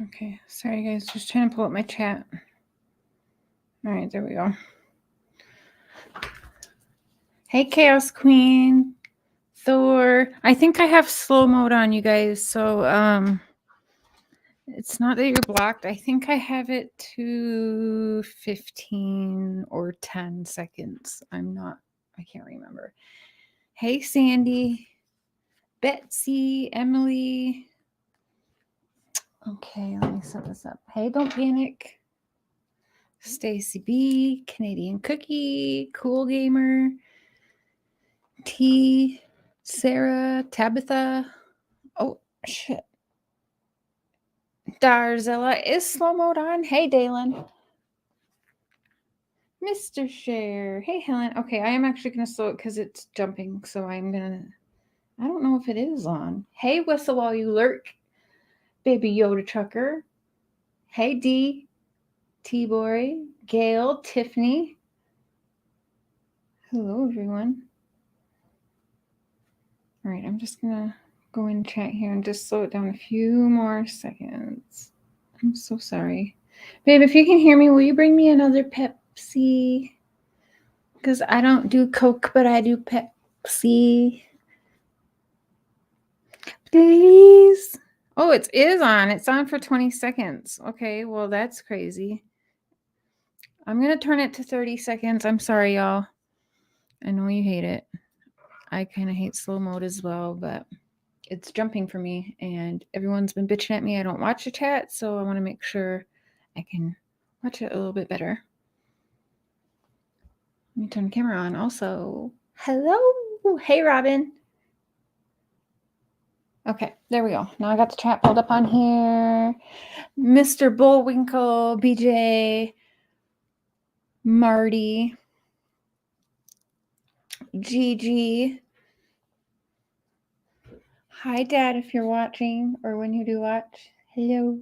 Okay, sorry guys, just trying to pull up my chat. All right, there we go. Hey, Chaos Queen, Thor. I think I have slow mode on, you guys. So, it's not that you're blocked. I think I have it to 15 or 10 seconds. I can't remember. Hey, Sandy, Betsy, Emily. Okay, let me set this up. Hey, don't panic. Stacy B, Canadian Cookie, Cool Gamer, T, Sarah, Tabitha. Oh, shit. Darzilla, is slow mode on? Hey, Dalen. Mr. Share. Hey, Helen. Okay, I am actually going to slow it because it's jumping. So I'm going to... I don't know if it is on. Hey, Whistle While You Lurk. Baby Yoda Trucker. Hey, D. T-Boy. Gail. Tiffany. Hello, everyone. All right, I'm just going to go in chat here and just slow it down a few more seconds. I'm so sorry. Babe, if you can hear me, will you bring me another Pepsi? Because I don't do Coke, but I do Pepsi. Please. Oh, it is on. It's on for 20 seconds. Okay, well, that's crazy. I'm going to turn it to 30 seconds. I'm sorry, y'all. I know you hate it. I kind of hate slow mode as well, but it's jumping for me, and everyone's been bitching at me. I don't watch the chat, so I want to make sure I can watch it a little bit better. Let me turn the camera on also. Hello. Hey, Robin. Okay, there we go. Now I got the chat pulled up on here. Mr. Bullwinkle, BJ, Marty, Gigi. Hi, Dad, if you're watching or when you do watch. Hello.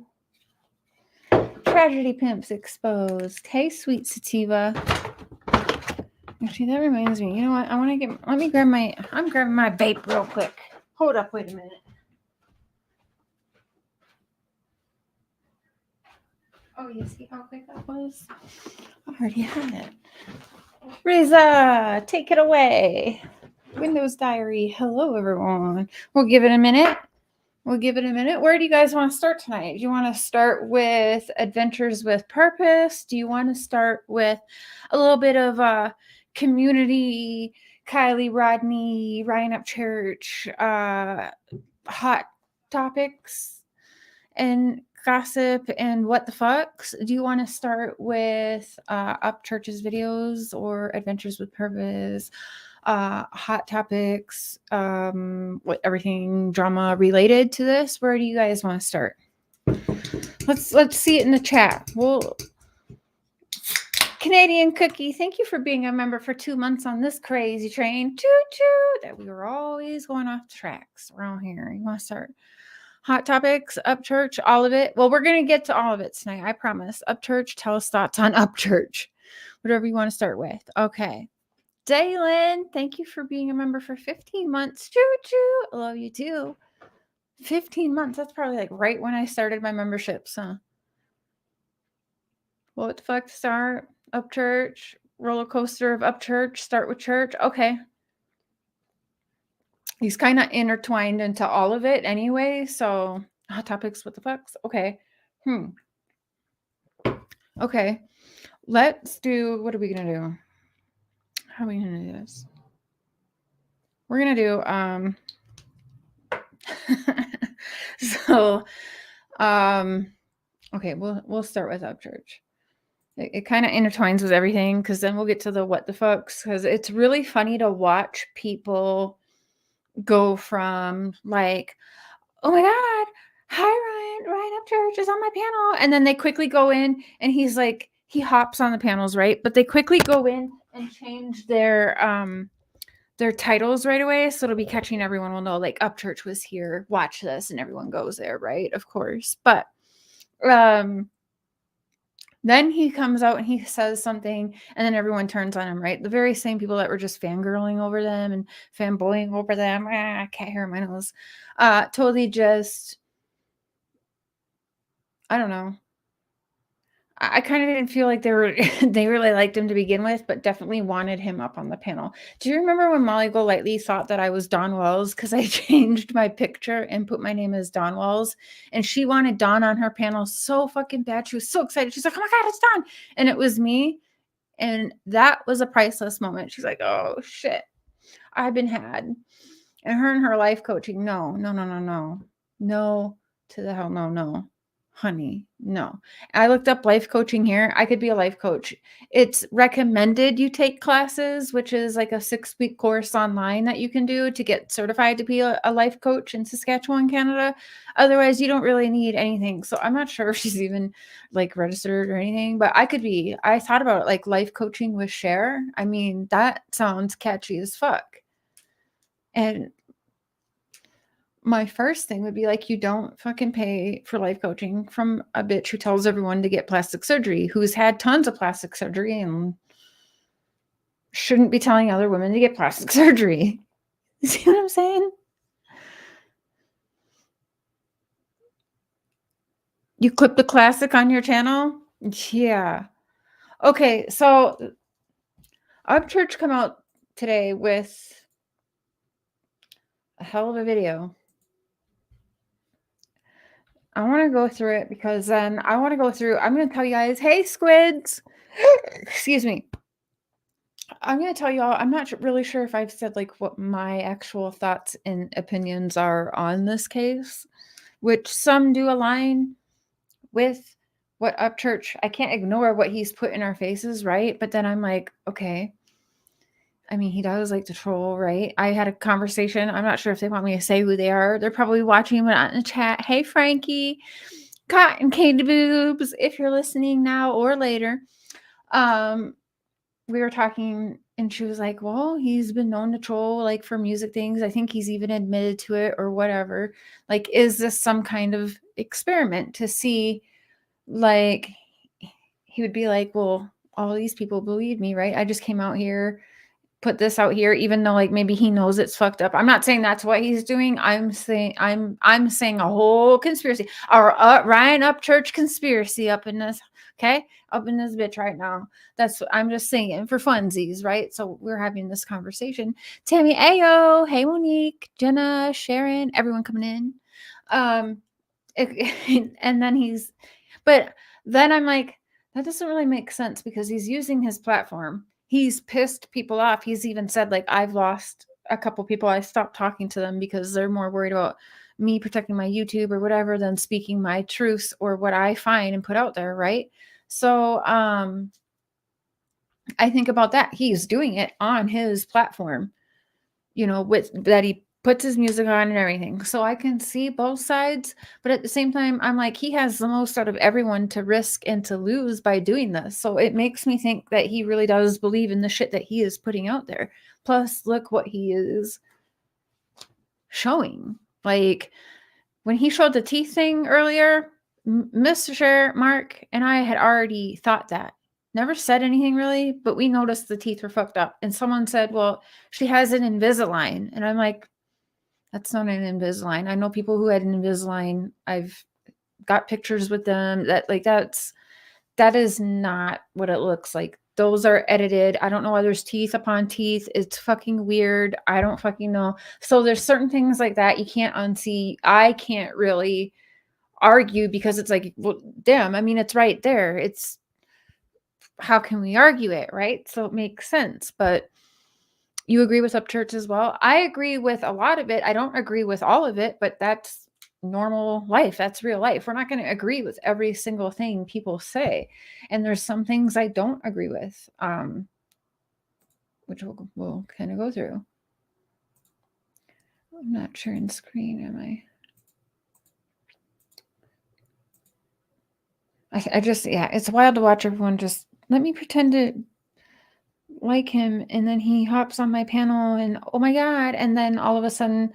Tragedy Pimps Exposed. Hey, Sweet Sativa. Actually, that reminds me. You know what? I'm grabbing my vape real quick. Hold up, wait a minute. Oh, you see how quick that was? I already had it. Riza, take it away. Windows Diary. Hello, everyone. We'll give it a minute. Where do you guys want to start tonight? Do you want to start with Adventures with Purpose? Do you want to start with a little bit of community, Kylie, Rodney, Ryan Upchurch, hot topics and gossip and what the fucks? Do you want to start with Upchurch's videos or Adventures with Purpose? Hot topics, what everything drama related to this? Where do you guys want to start? Let's see it in the chat. Well, Canadian Cookie, thank you for being a member for 2 months on this crazy train. Choo choo! That we were always going off the tracks around here. You want to start? Hot topics, Upchurch, all of it. Well, we're going to get to all of it tonight. I promise. Upchurch, tell us thoughts on Upchurch. Whatever you want to start with. Okay. Dalen, thank you for being a member for 15 months. Choo-choo. I love you too. 15 months. That's probably like right when I started my memberships, huh? What the fuck start? Upchurch. Roller coaster of Upchurch. Start with church. Okay. He's kind of intertwined into all of it anyway. So hot topics, what the fucks? Okay. Okay. Let's do, what are we going to do? How are we going to do this? We're going to do, okay, we'll start with Upchurch. It kind of intertwines with everything because then we'll get to the what the fucks, because it's really funny to watch people go from like, oh my God, hi Ryan Upchurch is on my panel. And then they quickly go in and he's like, he hops on the panels, right? But they quickly go in and change their titles right away. So it'll be catching everyone will know like Upchurch was here, watch this, and everyone goes there, right? Of course. But then he comes out and he says something and then everyone turns on him, right? The very same people that were just fangirling over them and fanboying over them. I can't hear my nose. Totally just I don't know. I kind of didn't feel like they were they really liked him to begin with, but definitely wanted him up on the panel. Do you remember when Molly Golightly thought that I was Dawn Wells because I changed my picture and put my name as Dawn Wells? And she wanted Dawn on her panel so fucking bad. She was so excited. She's like, "Oh my God, it's Dawn!" And it was me. And that was a priceless moment. She's like, "Oh shit, I've been had." And her life coaching, no, no, no, no, no. No to the hell no, no. Honey, no. I looked up life coaching here. I could be a life coach. It's recommended you take classes, which is like a 6-week course online that you can do to get certified to be a life coach in Saskatchewan, Canada. Otherwise, you don't really need anything. So I'm not sure if she's even like registered or anything, but I could be. I thought about it, like life coaching with Cher. I mean, that sounds catchy as fuck. And my first thing would be like, you don't fucking pay for life coaching from a bitch who tells everyone to get plastic surgery, who's had tons of plastic surgery and shouldn't be telling other women to get plastic surgery. You see what I'm saying? You clip the classic on your channel? Yeah. Okay, so Upchurch come out today with a hell of a video. I want to go through it because then I'm going to tell you guys, hey, squids. Excuse me. I'm going to tell y'all, I'm not really sure if I've said like what my actual thoughts and opinions are on this case, which some do align with what Upchurch, I can't ignore what he's put in our faces, right? But then I'm like, okay. I mean, he does like to troll, right? I had a conversation. I'm not sure if they want me to say who they are. They're probably watching, but not in the chat. Hey, Frankie, Cotton Candy Boobs, if you're listening now or later. We were talking and she was like, well, he's been known to troll like for music things. I think he's even admitted to it or whatever. Like, is this some kind of experiment to see, like, he would be like, well, all these people believe me, right? I just came out here, put this out here, even though like maybe he knows it's fucked up. I'm not saying that's what he's doing. I'm saying a whole conspiracy, or Ryan Upchurch conspiracy up in this, okay, up in this bitch right now. That's what I'm just saying for funsies, right? So we're having this conversation. Tammy Ayo, hey Monique, Jenna, Sharon, everyone coming in. And then but then I'm like, that doesn't really make sense because he's using his platform. He's pissed people off. He's even said, like, I've lost a couple people. I stopped talking to them because they're more worried about me protecting my YouTube or whatever than speaking my truths or what I find and put out there, right? So I think about that. He's doing it on his platform, with that he puts his music on and everything. So I can see both sides, but at the same time, I'm like, he has the most out of everyone to risk and to lose by doing this. So it makes me think that he really does believe in the shit that he is putting out there. Plus, look what he is showing. Like when he showed the teeth thing earlier, Mr. Mark and I had already thought that. Never said anything really, but we noticed the teeth were fucked up. And someone said, well, she has an Invisalign. And I'm like, that's not an Invisalign. I know people who had an Invisalign. I've got pictures with them that is not what it looks like. Those are edited. I don't know why there's teeth upon teeth. It's fucking weird. I don't fucking know. So there's certain things like that you can't unsee. I can't really argue because it's like, well, damn, I mean, it's right there. It's, how can we argue it, right? So it makes sense. But you agree with Upchurch as well? I agree with a lot of it. I don't agree with all of it, but that's normal life. That's real life. We're not going to agree with every single thing people say. And there's some things I don't agree with, which we'll kind of go through. I'm not sharing screen, am I? I just, yeah, it's wild to watch everyone just let me pretend to like him. And then he hops on my panel and oh my God. And then all of a sudden,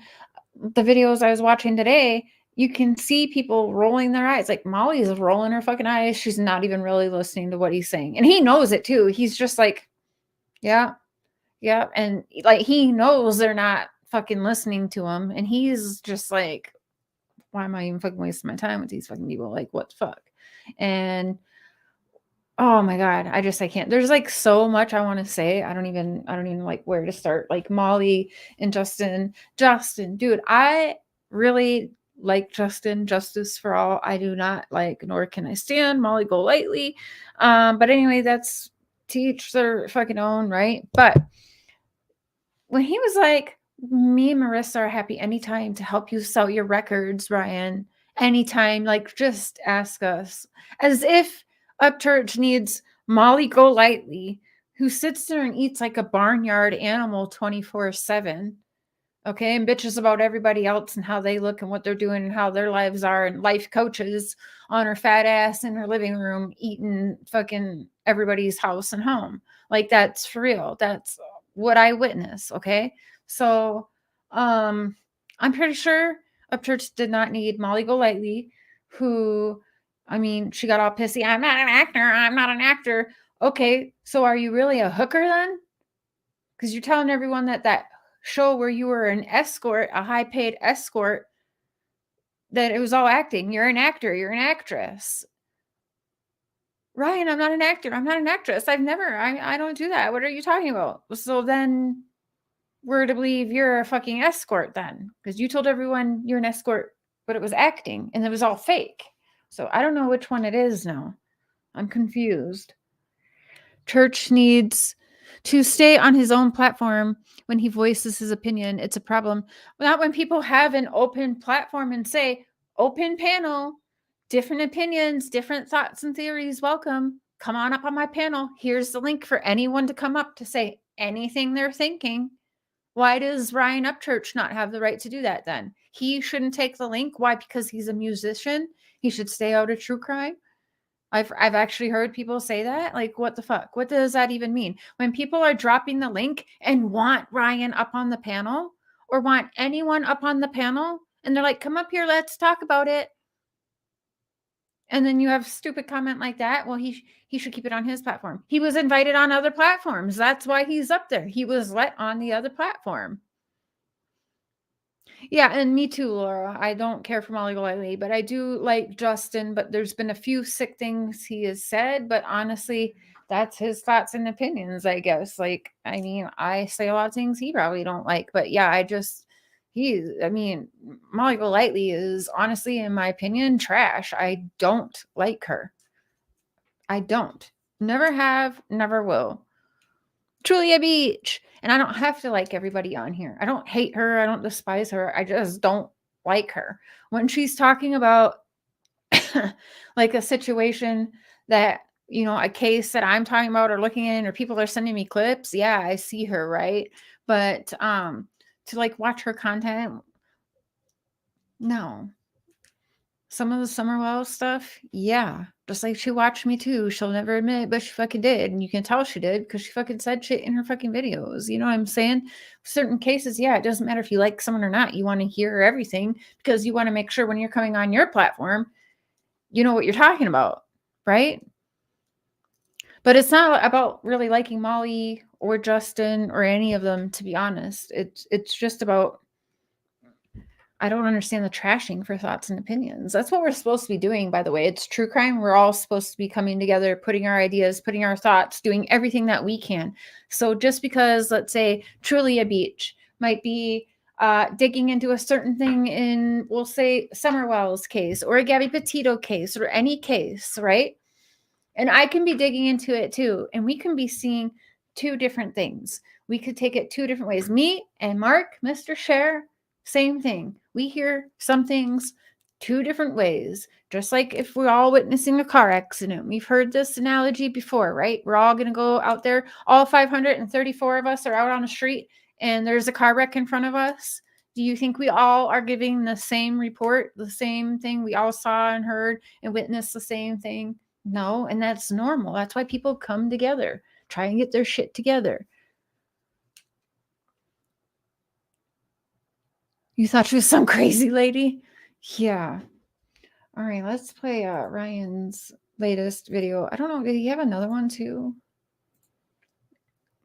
the videos I was watching today, you can see people rolling their eyes. Like Molly's rolling her fucking eyes. She's not even really listening to what he's saying. And he knows it too. He's just like, yeah, yeah. And like, he knows they're not fucking listening to him. And he's just like, why am I even fucking wasting my time with these fucking people? Like, what the fuck? And oh my God, I can't. There's like so much I want to say. I don't even like where to start. Like Molly and Justin, dude, I really like Justin, justice for all. I do not like, nor can I stand Molly Golightly. But anyway, that's to each their fucking own, right? But when he was like, me and Marissa are happy anytime to help you sell your records, Ryan. Anytime, like just ask us. As if Upchurch needs Molly Golightly, who sits there and eats like a barnyard animal 24/7. Okay, and bitches about everybody else and how they look and what they're doing and how their lives are, and life coaches on her fat ass in her living room eating fucking everybody's house and home. Like that's for real. That's what I witness. Okay, so I'm pretty sure Upchurch did not need Molly Golightly, who, I mean, she got all pissy. I'm not an actor. I'm not an actor. Okay, so are you really a hooker then? Because you're telling everyone that show where you were an escort, a high paid escort, that it was all acting. You're an actor. You're an actress. Ryan, I'm not an actor. I'm not an actress. I don't do that. What are you talking about? So then we're to believe you're a fucking escort then, because you told everyone you're an escort, but it was acting and it was all fake. So I don't know which one it is now. I'm confused. Church needs to stay on his own platform when he voices his opinion. It's a problem. Not when people have an open platform and say, open panel, different opinions, different thoughts and theories, welcome. Come on up on my panel. Here's the link for anyone to come up to say anything they're thinking. Why does Ryan Upchurch not have the right to do that then? He shouldn't take the link. Why? Because he's a musician. He should stay out of true crime. I've actually heard people say that. Like, what the fuck? What does that even mean? When people are dropping the link and want Ryan up on the panel or want anyone up on the panel, and they're like, come up here, let's talk about it. And then you have stupid comment like that. Well, he should keep it on his platform. He was invited on other platforms. That's why he's up there. He was let on the other platform. Yeah, and me too, Laura. I don't care for Molly Golightly, but I do like Justin. But there's been a few sick things he has said, but honestly, that's his thoughts and opinions, I guess. Like, I mean, I say a lot of things he probably don't like, but yeah, I mean, Molly Golightly is honestly, in my opinion, trash. I don't like her. I don't. Never have, never will. Truly a beach. And I don't have to like everybody on here. I don't hate her. I don't despise her. I just don't like her. When she's talking about like a situation that, you know, a case that I'm talking about or looking in, or people are sending me clips, yeah, I see her, right? But to like watch her content, no. Some of the Summerwell stuff, yeah. Just like she watched me too. She'll never admit it, but she fucking did. And you can tell she did because she fucking said shit in her fucking videos. You know what I'm saying? Certain cases, yeah, it doesn't matter if you like someone or not. You want to hear everything because you want to make sure when you're coming on your platform, you know what you're talking about, right? But it's not about really liking Molly or Justin or any of them, to be honest. It's just about, I don't understand the trashing for thoughts and opinions. That's what we're supposed to be doing, by the way. It's true crime. We're all supposed to be coming together, putting our ideas, putting our thoughts, doing everything that we can. So just because, let's say, Truly a Beach might be digging into a certain thing in, we'll say, Summerwell's case or a Gabby Petito case or any case, right? And I can be digging into it too. And we can be seeing two different things. We could take it two different ways. Me and Mark, Mr. Share, same thing. We hear some things two different ways. Just like if we're all witnessing a car accident. We've heard this analogy before, right? We're all going to go out there. All 534 of us are out on the street and there's a car wreck in front of us. Do you think we all are giving the same report, the same thing? We all saw and heard and witnessed the same thing? No, and that's normal. That's why people come together, try and get their shit together. You thought she was some crazy lady? Yeah. All right, let's play Ryan's latest video. I don't know, did he have another one too?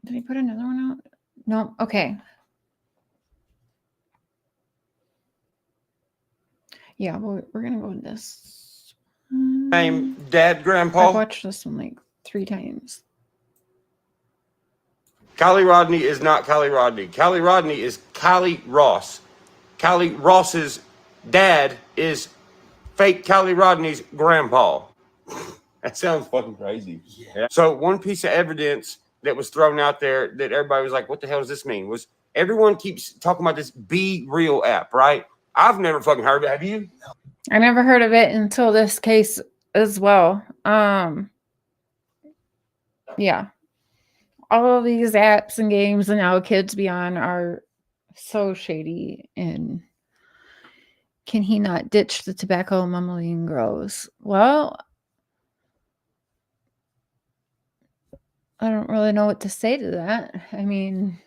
Did he put another one out? No. Okay. Yeah, we're going to go with this. Same dad, grandpa. I've watched this one like 3 times. Kylie Rodney is not Kylie Rodney. Kylie Rodney is Kylie Ross. Kylie Ross's dad is fake Kylie Rodney's grandpa. That sounds fucking crazy. Yeah. So one piece of evidence that was thrown out there that everybody was like, what the hell does this mean? Was everyone keeps talking about this Be Real app, right? I've never fucking heard of it. Have you? I never heard of it until this case as well. Yeah. All of these apps and games and now kids be on are so shady. And can he not ditch the tobacco mumbling grows? Well, I don't really know what to say to that. I mean,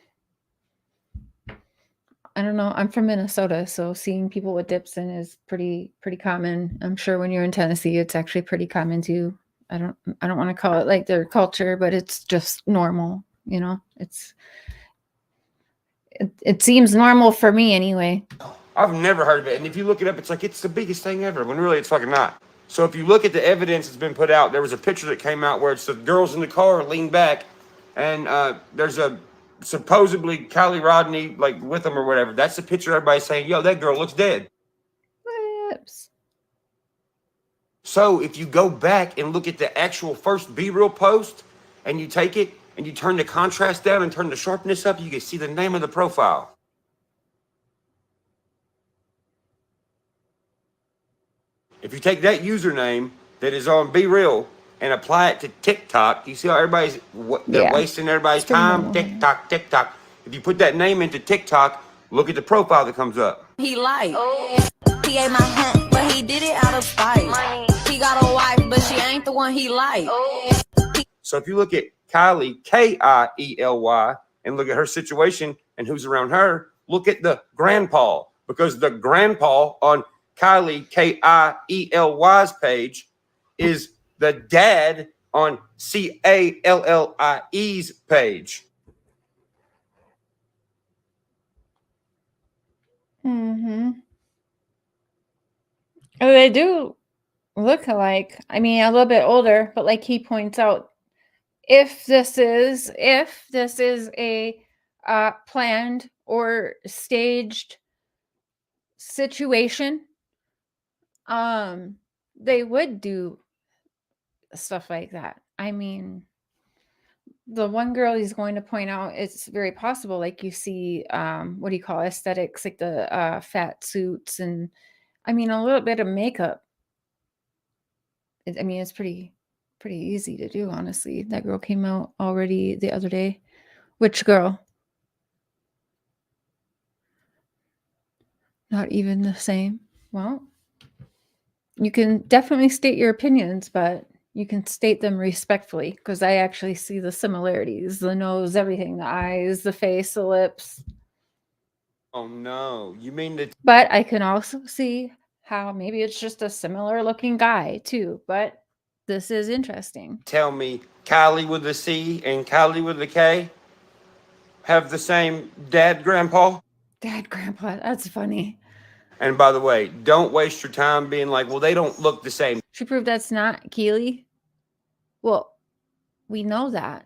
I don't know. I'm from Minnesota, so seeing people with dips in is pretty common. I'm sure when you're in Tennessee, it's actually pretty common too. I don't want to call it like their culture, but it's just normal. You know, it seems normal for me anyway. I've never heard of it, and if you look it up, it's like it's the biggest thing ever. When really, it's fucking not. So if you look at the evidence that's been put out, there was a picture that came out where it's the girls in the car lean back, and there's a supposedly Kylie Rodney like with them or whatever. That's the picture everybody's saying, yo, that girl looks dead. Oops. So if you go back and look at the actual first Be Real post, and you take it and you turn the contrast down and turn the sharpness up, you can see the name of the profile. If you take that username that is on Be Real and apply it to TikTok, you see how everybody's they're wasting everybody's time? TikTok. If you put that name into TikTok, look at the profile that comes up. He lied. He ate my hunt, but he did it out of spite. He got a wife, but she ain't the one he liked. So if you look at Kylie, Kiely, and look at her situation and who's around her, look at the grandpa, because the grandpa on Kylie, Kiely's page is the dad on Callie's page. Mm-hmm. Oh, they do look alike. I mean, a little bit older, but like he points out, if this is a planned or staged situation, they would do stuff like that. I mean, the one girl he's going to point out, it's very possible, like you see, what do you call aesthetics, like the fat suits, and I mean a little bit of makeup. I mean, it's pretty easy to do, honestly. That girl came out already the other day. Which girl? Not even the same. Well, you can definitely state your opinions, but you can state them respectfully, because I actually see the similarities, the nose, everything, the eyes, the face, the lips. Oh no, you mean that? But I can also see how maybe it's just a similar looking guy too, but this is interesting. Tell me Kylie with a C and Kylie with a K have the same dad, grandpa? Dad, grandpa, that's funny. And by the way, don't waste your time being like, well, they don't look the same. She proved that's not Kylie. Well, we know that.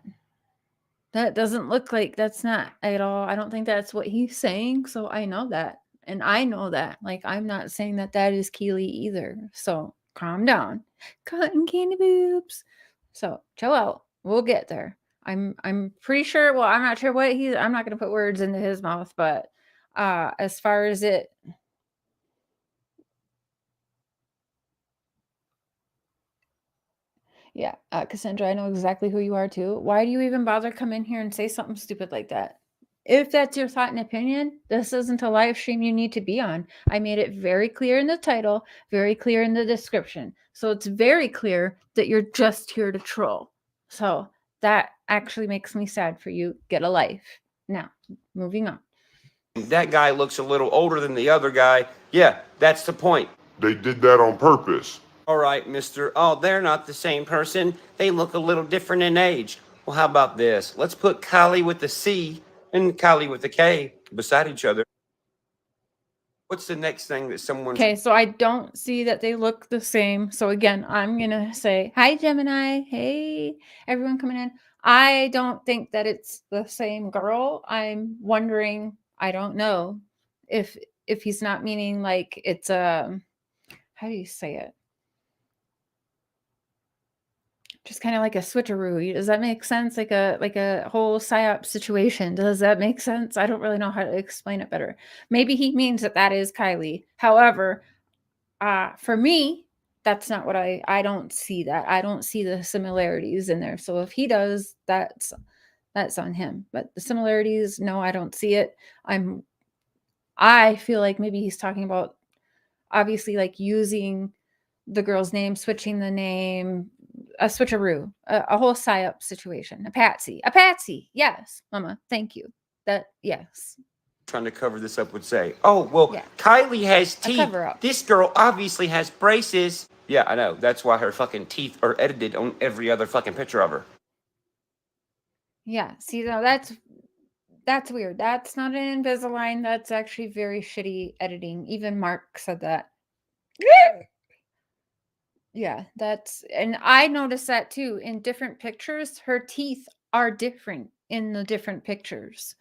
That doesn't look like, that's not at all. I don't think that's what he's saying. So I know that. And I know that. Like, I'm not saying that that is Kylie either. So calm down. Cotton candy boobs. So chill out. We'll get there. I'm pretty sure. Well, I'm not sure what I'm not going to put words into his mouth, but as far as it. Yeah, Cassandra, I know exactly who you are too. Why do you even bother come in here and say something stupid like that? If that's your thought and opinion, this isn't a live stream you need to be on. I made it very clear in the title, very clear in the description. So it's very clear that you're just here to troll. So that actually makes me sad for you. Get a life. Now, moving on. That guy looks a little older than the other guy. Yeah, that's the point. They did that on purpose. All right, Mr. Oh, they're not the same person. They look a little different in age. Well, how about this? Let's put Kylie with the C and Kylie with the K beside each other. What's the next thing that someone? Okay, so I don't see that they look the same. So again, I'm gonna say hi, Gemini. Hey, everyone coming in. I don't think that it's the same girl. I'm wondering. I don't know if he's not meaning like it's how do you say it? Just kind of like a switcheroo. Does that make sense? Like a whole psyop situation. Does that make sense? I don't really know how to explain it better. Maybe he means that is Kylie. However, for me, that's not what I don't see that. I don't see the similarities in there. So if he does, that's on him. But the similarities, no, I don't see it. I feel like maybe he's talking about obviously like using the girl's name, switching the name, a switcheroo, a whole psyop situation, a patsy. Yes, mama, thank you. Yes. Trying to cover this up would say, oh, well, Yeah. Kylie has A teeth. cover-up. This girl obviously has braces. Yeah, I know. That's why her fucking teeth are edited on every other fucking picture of her. Yeah. See, now that's weird. That's not an Invisalign. That's actually very shitty editing. Even Mark said that. Yeah, and I noticed that too. In different pictures, her teeth are different in the different pictures.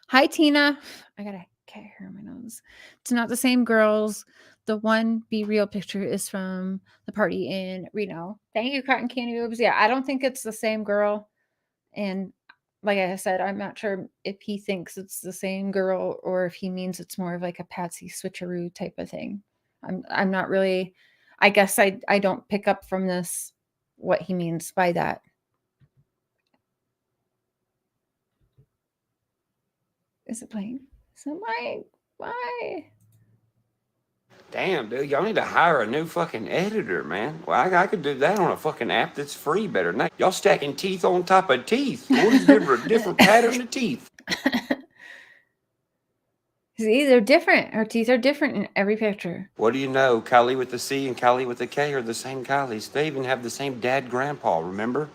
Hi, Tina. I got a cat hair on my nose. It's not the same girls. The one Be Real picture is from the party in Reno. Thank you, Cotton Candy Boobs. Yeah, I don't think it's the same girl. And like I said, I'm not sure if he thinks it's the same girl or if he means it's more of like a Patsy switcheroo type of thing. I'm not really. I guess I don't pick up from this what he means by that. Is it playing? So why? Damn, dude, y'all need to hire a new fucking editor, man. Well, I could do that on a fucking app that's free better than that. Y'all stacking teeth on top of teeth. We'll just give her a different pattern of teeth. See, they're different. Her teeth are different in every picture. What do you know? Kylie with the C and Kylie with the K are the same Kylies. They even have the same dad grandpa, remember?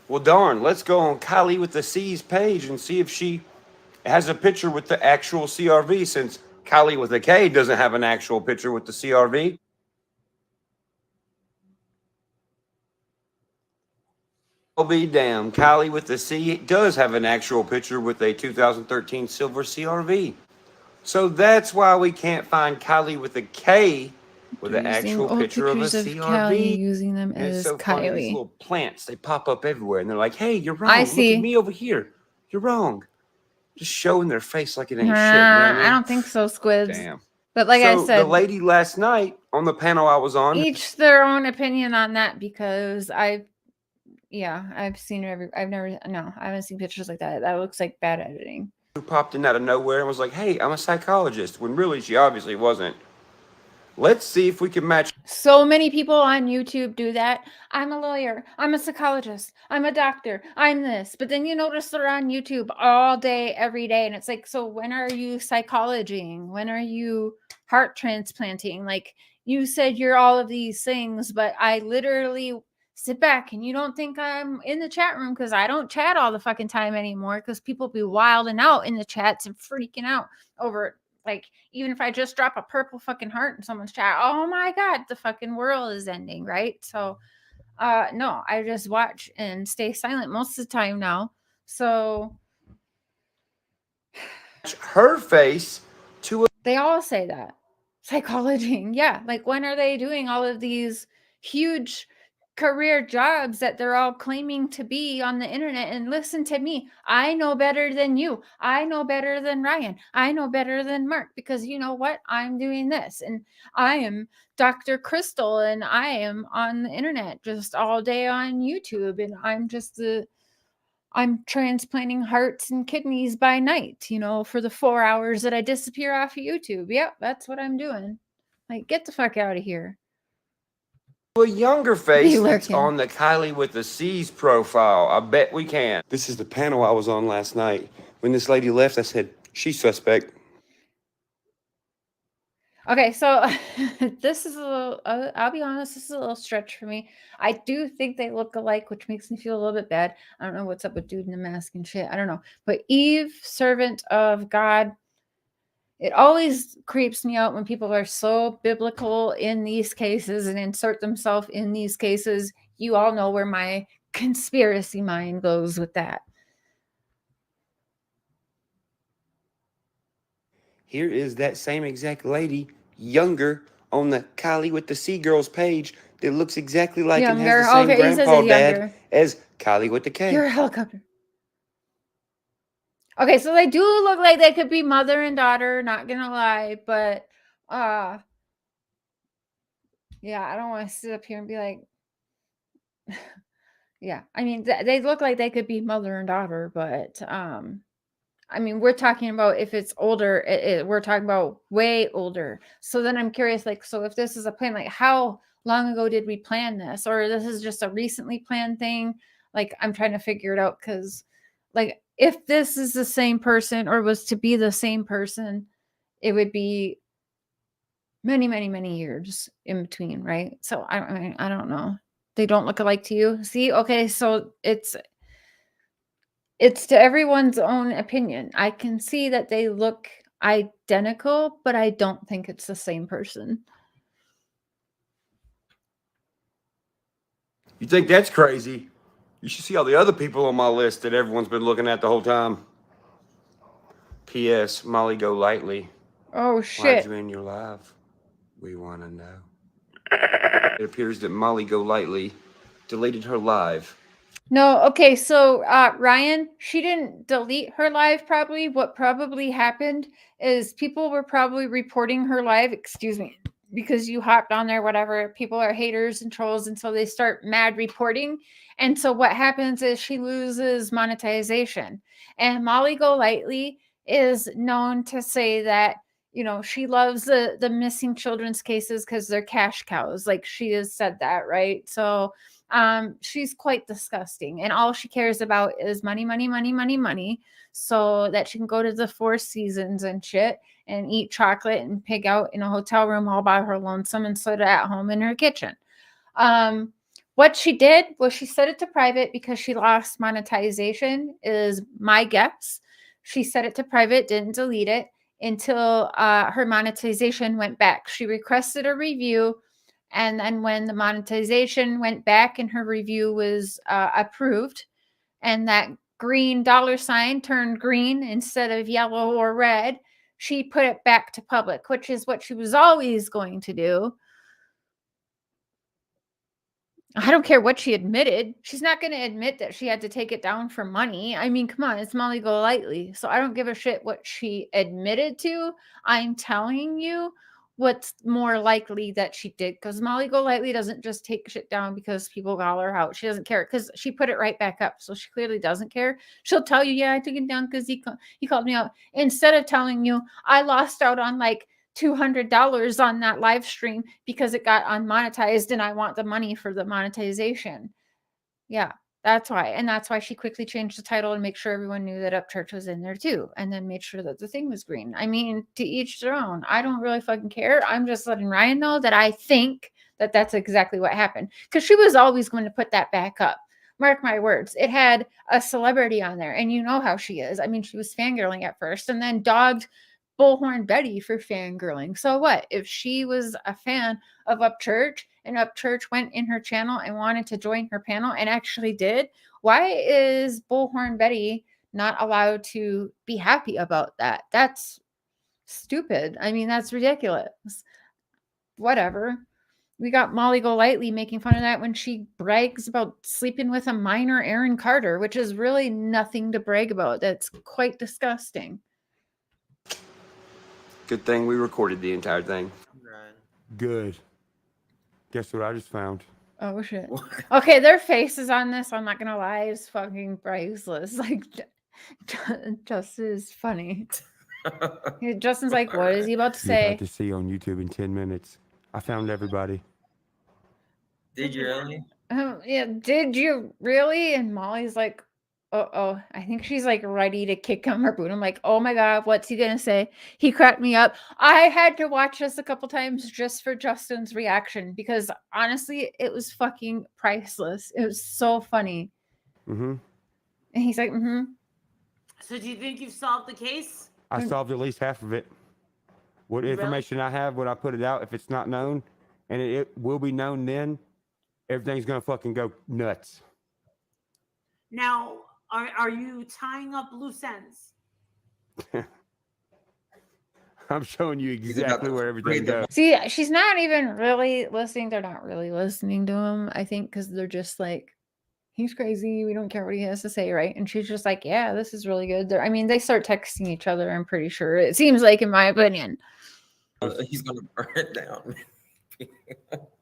Well, darn, let's go on Kylie with the C's page and see if she has a picture with the actual CRV, since Kylie with a K doesn't have an actual picture with the CRV. I'll be damned. Kylie with the C does have an actual picture with a 2013 silver CRV. So that's why we can't find Kylie with a K with an actual picture of a CRV. Kylie using them And it's as so funny, these Kylie. little plants, they pop up everywhere and they're like, hey, you're wrong. I see. Look at me over here. You're wrong. Just showing their face like it ain't shit. You know what I mean? I don't think so, Squids. Damn. But like I said, the lady last night on the panel I was on, each their own opinion on that, because I've seen I haven't seen pictures like that. That looks like bad editing. who popped in out of nowhere and was like, hey, I'm a psychologist, when really she obviously wasn't. Let's see if we can match. So many people on YouTube do that. I'm a lawyer. I'm a psychologist. I'm a doctor. I'm this. But then you notice they're on YouTube all day, every day. And it's like, so when are you psychologying? When are you heart transplanting? Like, you said you're all of these things, but I literally sit back, and you don't think I'm in the chat room, because I don't chat all the fucking time anymore, because people be wilding out in the chats and freaking out over it. Like, even if I just drop a purple fucking heart in someone's chat, oh my God, the fucking world is ending, right? So, no, I just watch and stay silent most of the time now. So, her face to a. They all say that. Psychology. Yeah. Like, when are they doing all of these huge career jobs that they're all claiming to be on the internet? And listen to me, I know better than you. I know better than Ryan. I know better than Mark, because you know what? I'm doing this, and I am Dr. Crystal, and I am on the internet just all day on YouTube, and I'm transplanting hearts and kidneys by night, for the 4 hours that I disappear off of YouTube. Yep, that's what I'm doing. Like, get the fuck out of here. A younger face that's on the Kylie with the C's profile. I bet we can. This is the panel I was on last night. When this lady left, I said, she's suspect. Okay, so this is a little, I'll be honest, this is a little stretch for me. I do think they look alike, which makes me feel a little bit bad. I don't know what's up with dude in the mask and shit. I don't know. But Eve, servant of God, It always creeps me out when people are so biblical in these cases and insert themselves in these cases. You all know where my conspiracy mind goes with that. Here is that same exact lady, younger, on the Kylie with the Sea Girls page that looks exactly like and has the same Okay, he says grandpa it's dad younger. as Kylie with the K. You're a helicopter. Okay, so they do look like they could be mother and daughter, not gonna lie, but yeah, I don't want to sit up here and be like, yeah, I mean, they look like they could be mother and daughter, but I mean, we're talking about if it's older, we're talking about way older. So then I'm curious, like, so if this is a plan, like, how long ago did we plan this, or this is just a recently planned thing? Like, I'm trying to figure it out because, like, if this is the same person or was to be the same person, it would be many, many, many years in between, right? So I mean, I don't know. They don't look alike to you. See, okay, so it's to everyone's own opinion. I can see that they look identical, but I don't think it's the same person. You think that's crazy? You should see all the other people on my list that everyone's been looking at the whole time. P.S. Molly, go lightly. Oh, Why'd shit. you end your life? We want to know. It appears that Molly Go Lightly deleted her live. No, okay, so Ryan, she didn't delete her live probably. What probably happened is people were probably reporting her live, excuse me, because you hopped on there, whatever. People are haters and trolls, and so they start mad reporting. And so what happens is she loses monetization. And Molly Go Lightly is known to say that, you know, she loves the missing children's cases because they're cash cows. Like, she has said that, right? So she's quite disgusting, and all she cares about is money, money, money, money, money, so that she can go to the Four Seasons and shit and eat chocolate and pig out in a hotel room all by her lonesome instead of at home in her kitchen. What she did was she set it to private because she lost monetization, is my guess. She set it to private, didn't delete it until her monetization went back. She requested a review, and then when the monetization went back and her review was approved, and that green dollar sign turned green instead of yellow or red, she put it back to public, which is what she was always going to do. I don't care what she admitted. She's not going to admit that she had to take it down for money. I mean, come on, it's Molly Golightly. So I don't give a shit what she admitted to. I'm telling you what's more likely that she did, because Molly Golightly doesn't just take shit down because people call her out. She doesn't care because she put it right back up. So she clearly doesn't care. She'll tell you, yeah, I took it down because he called me out, instead of telling you I lost out on like $200 on that live stream because it got unmonetized and I want the money for the monetization. Yeah, that's why. And that's why she quickly changed the title and make sure everyone knew that Upchurch was in there too. And then made sure that the thing was green. I mean, to each their own. I don't really fucking care. I'm just letting Ryan know that I think that that's exactly what happened. Because she was always going to put that back up. Mark my words. It had a celebrity on there. And you know how she is. I mean, she was fangirling at first and then dogged Bullhorn Betty for fangirling. So what? If she was a fan of Upchurch and Upchurch went in her channel and wanted to join her panel and actually did, why is Bullhorn Betty not allowed to be happy about that? That's stupid. I mean, that's ridiculous. Whatever. We got Molly Golightly making fun of that when she brags about sleeping with a minor Aaron Carter, which is really nothing to brag about. That's quite disgusting. Good thing we recorded the entire thing. Good. Guess what I just found? Oh shit. Okay, their faces on this, I'm not gonna lie, is fucking priceless. Like, Justin is funny. Justin's like, what is he about to You're say? about to see on YouTube in 10 minutes. I found everybody. Did you really? Yeah, did you really? And Molly's like, oh, I think she's like ready to kick him her boot. I'm like, oh my God, what's he gonna say? He cracked me up. I had to watch this a couple times just for Justin's reaction because honestly, it was fucking priceless. It was so funny. Mm-hmm. And he's like, So do you think you've solved the case? I solved at least half of it. What Really? information I have when I put it out, if it's not known, and it will be known then, everything's gonna fucking go nuts. Now, are you tying up loose ends? I'm showing you He's about exactly to where everything raid the goes. See, she's not even really listening. They're not really listening to him, I think, because they're just like, he's crazy. We don't care what he has to say, right? And she's just like, yeah, this is really good. I mean, they start texting each other, I'm pretty sure. It seems like, in my opinion. He's gonna burn it down.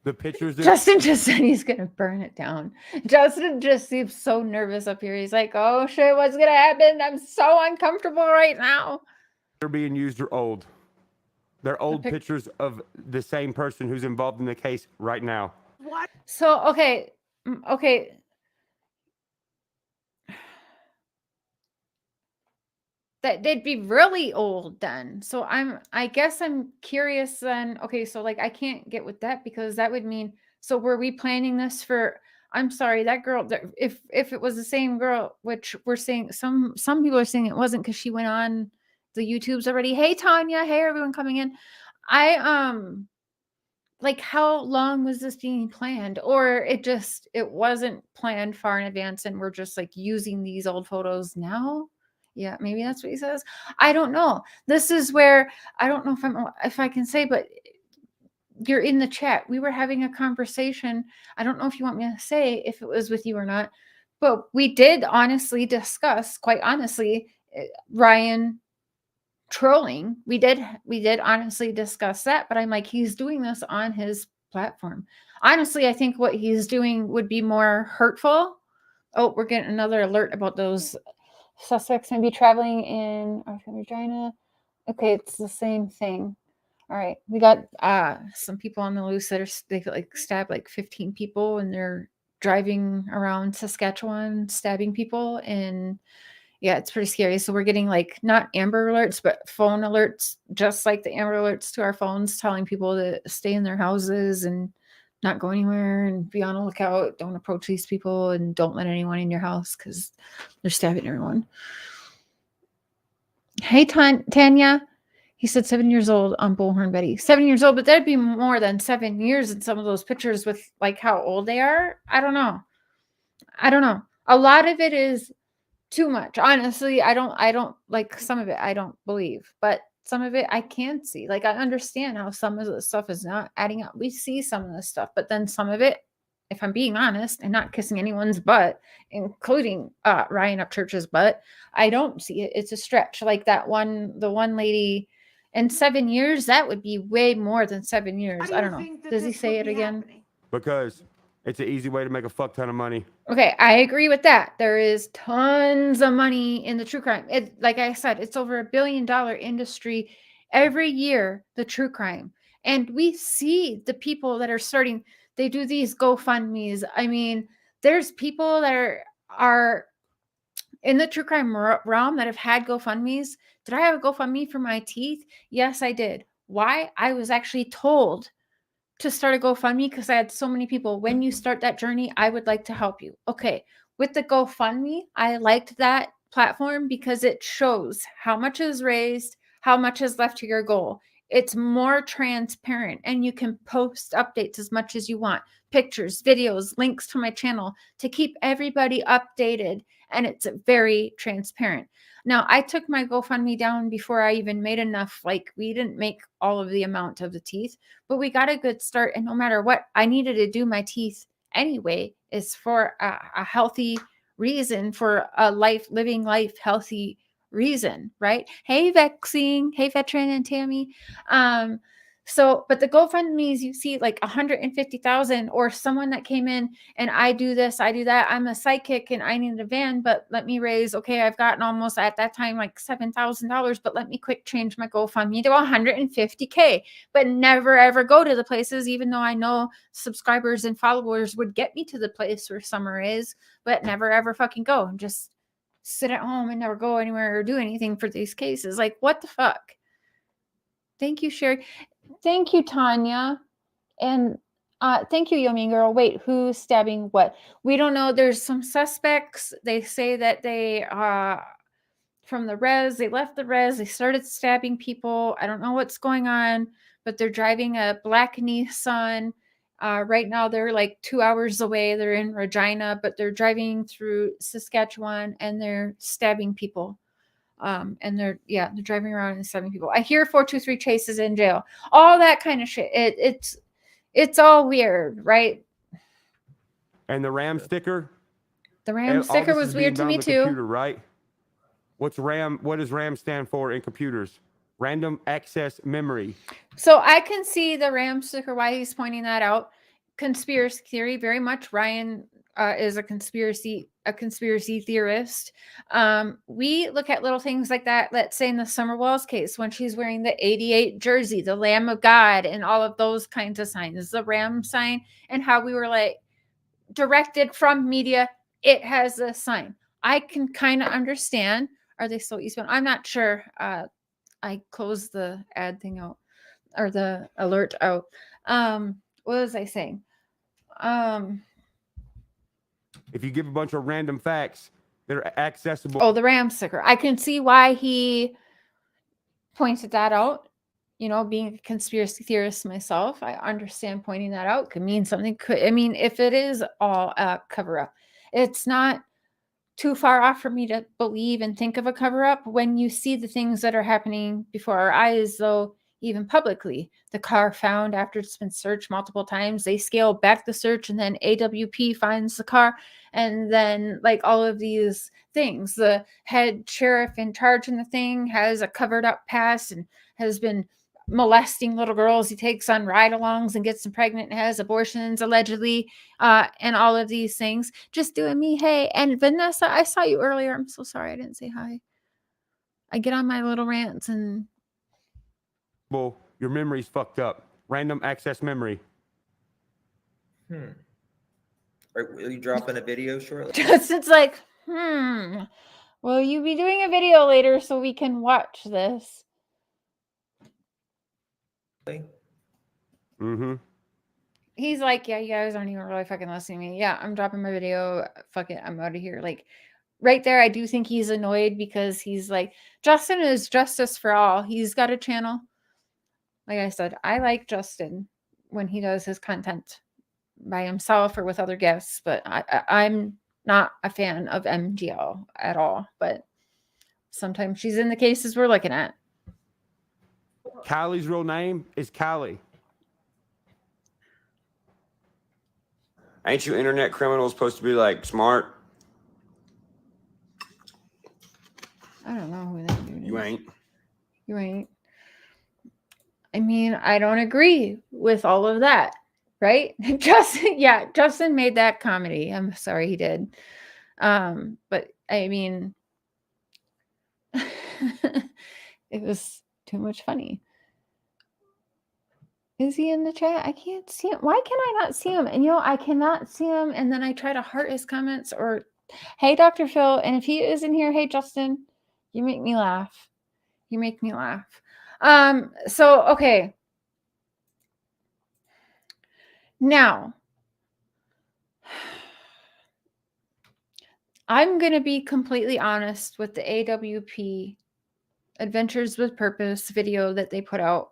The pictures that Justin just said he's going to burn it down. Justin just seems so nervous up here. He's like, oh shit, what's going to happen? I'm so uncomfortable right now. are being used are old. They're old pic- pictures of the same person who's involved in the case right now. What? So, okay. Okay. That they'd be really old then. So I guess I'm curious then. Okay, so like I can't get with that because that would mean, so were we planning this for, I'm sorry, that girl, if it was the same girl, which we're saying some people are saying it wasn't because she went on the YouTubes already. Hey Tanya, hey everyone coming in. I like, how long was this being planned? Or it wasn't planned far in advance and we're just like using these old photos now? Yeah, maybe that's what he says. I don't know. This is where I don't know if I can say, but you're in the chat. We were having a conversation. I don't know if you want me to say if it was with you or not, but we did honestly discuss, quite honestly, Ryan trolling. We did honestly discuss that, but I'm like, he's doing this on his platform. Honestly, I think what he's doing would be more hurtful. Oh, we're getting another alert about those suspects may be traveling in Regina. Okay, it's the same thing. All right, we got some people on the loose that they like stabbed like 15 people and they're driving around Saskatchewan stabbing people, and yeah, it's pretty scary. So we're getting like not Amber alerts, but phone alerts, just like the Amber alerts to our phones, telling people to stay in their houses and not go anywhere and be on the lookout. Don't approach these people and don't let anyone in your house because they're stabbing everyone. Hey, Tanya. He said 7 years old on Bullhorn Betty. 7 years old, but that'd be more than 7 years in some of those pictures with like how old they are. I don't know. A lot of it is too much. Honestly, I don't like some of it. I don't believe, but some of it I can see. Like I understand how some of the stuff is not adding up. We see some of this stuff, but then some of it, if I'm being honest and not kissing anyone's butt, including Ryan Upchurch's butt, I don't see it. It's a stretch. Like the one lady in 7 years, that would be way more than 7 years. I don't know. Does he say it again? Because it's an easy way to make a fuck ton of money. Okay, I agree with that. There is tons of money in the true crime. Like I said, it's over $1 billion industry every year, the true crime. And we see the people that are starting, they do these GoFundMes. I mean, there's people that are in the true crime realm that have had GoFundMes. Did I have a GoFundMe for my teeth? Yes, I did. Why? I was actually told to start a GoFundMe because I had so many people. When you start that journey, I would like to help you. Okay. With the GoFundMe, I liked that platform because it shows how much is raised, how much is left to your goal. It's more transparent and you can post updates as much as you want. Pictures, videos, links to my channel to keep everybody updated. And it's very transparent. Now, I took my GoFundMe down before I even made enough. Like, we didn't make all of the amount of the teeth, but we got a good start. And no matter what, I needed to do my teeth anyway. It's for a healthy reason, for a living life healthy reason, right? Hey, Vexing. Hey, Veteran and Tammy. So, but the GoFundMes, you see like 150,000, or someone that came in and I do this, I do that. I'm a psychic and I need a van, but let me raise, okay, I've gotten almost at that time like $7,000, but let me quick change my GoFundMe to 150K, but never ever go to the places, even though I know subscribers and followers would get me to the place where Summer is, but never ever fucking go and just sit at home and never go anywhere or do anything for these cases. Like, what the fuck? Thank you, Sherry. Thank you, Tanya. And thank you, Yomi Girl. Wait, who's stabbing what? We don't know. There's some suspects. They say that they from the res. They left the res. They started stabbing people. I don't know what's going on, but they're driving a black Nissan. Right now, they're like 2 hours away. They're in Regina, but they're driving through Saskatchewan and they're stabbing people. And they're driving around and stabbing people. I hear 423 Chase is in jail. All that kind of shit. It's all weird, right? And the RAM sticker. The RAM all sticker this was is being weird to done me on the too. Computer, right? What's RAM? What does RAM stand for in computers? Random access memory. So I can see the RAM sticker, why he's pointing that out. Conspiracy theory, very much. Ryan is a conspiracy theorist. We look at little things like that. Let's say in the Summer Walls case, when she's wearing the 88 jersey, the Lamb of God, and all of those kinds of signs, the RAM sign, and how we were like directed from media. It has a sign. I can kind of understand. Are they still eastbound? I'm not sure. I closed the ad thing out, or the alert out. What was I saying? If you give a bunch of random facts that are accessible. Oh, the RAM sticker. I can see why he pointed that out. You know, being a conspiracy theorist myself, I understand pointing that out could mean something. If it is all a cover up, it's not too far off for me to believe and think of a cover up when you see the things that are happening before our eyes, though, even publicly. The car found after it's been searched multiple times, they scale back the search, and then AWP finds the car, and then like all of these things. The head sheriff in charge in the thing has a covered up past and has been molesting little girls. He takes on ride-alongs and gets them pregnant and has abortions allegedly, and all of these things. Just doing me. Hey, and Vanessa, I saw you earlier. I'm so sorry I didn't say hi. I get on my little rants and Well, your memory's fucked up. Random access memory. Are you dropping a video shortly? just it's like, will you be doing a video later so we can watch this? Mm-hmm. He's like, yeah, you guys aren't even really fucking listening to me. Yeah, I'm dropping my video. Fuck it, I'm out of here. Like, right there, I do think he's annoyed because he's like, Justin is justice for all. He's got a channel. Like I said, I like Justin when he does his content by himself or with other guests, but I'm not a fan of MGL at all. But sometimes she's in the cases we're looking at. Kylie's real name is Kylie. Ain't you internet criminals supposed to be like smart? I don't know who that dude is. You ain't. You ain't. I mean, I don't agree with all of that, right? Justin made that comedy. I'm sorry he did. But I mean, it was too much funny. Is he in the chat? I can't see him. Why can I not see him? And I cannot see him. And then I try to heart his comments or, hey, Dr. Phil. And if he isn't here, hey, Justin, you make me laugh. You make me laugh. So, okay. Now, I'm going to be completely honest with the AWP Adventures with Purpose video that they put out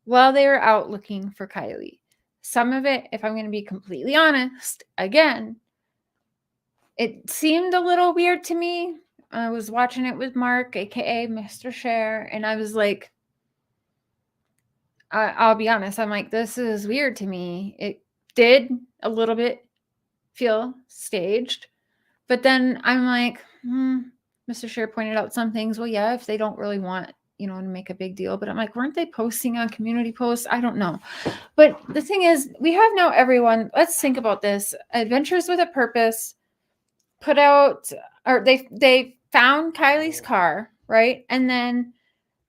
while they were out looking for Kylie. Some of it, if I'm going to be completely honest, again, it seemed a little weird to me. I was watching it with Mark, aka Mr. Share, and I was like, I'll be honest, I'm like, this is weird to me. It did a little bit feel staged, but then I'm like, Mr. Share pointed out some things. Well, yeah, if they don't really want, to make a big deal, but I'm like, weren't they posting on community posts? I don't know. But the thing is, we have now everyone, let's think about this. Adventures with a Purpose put out, or they found Kylie's car, right? And then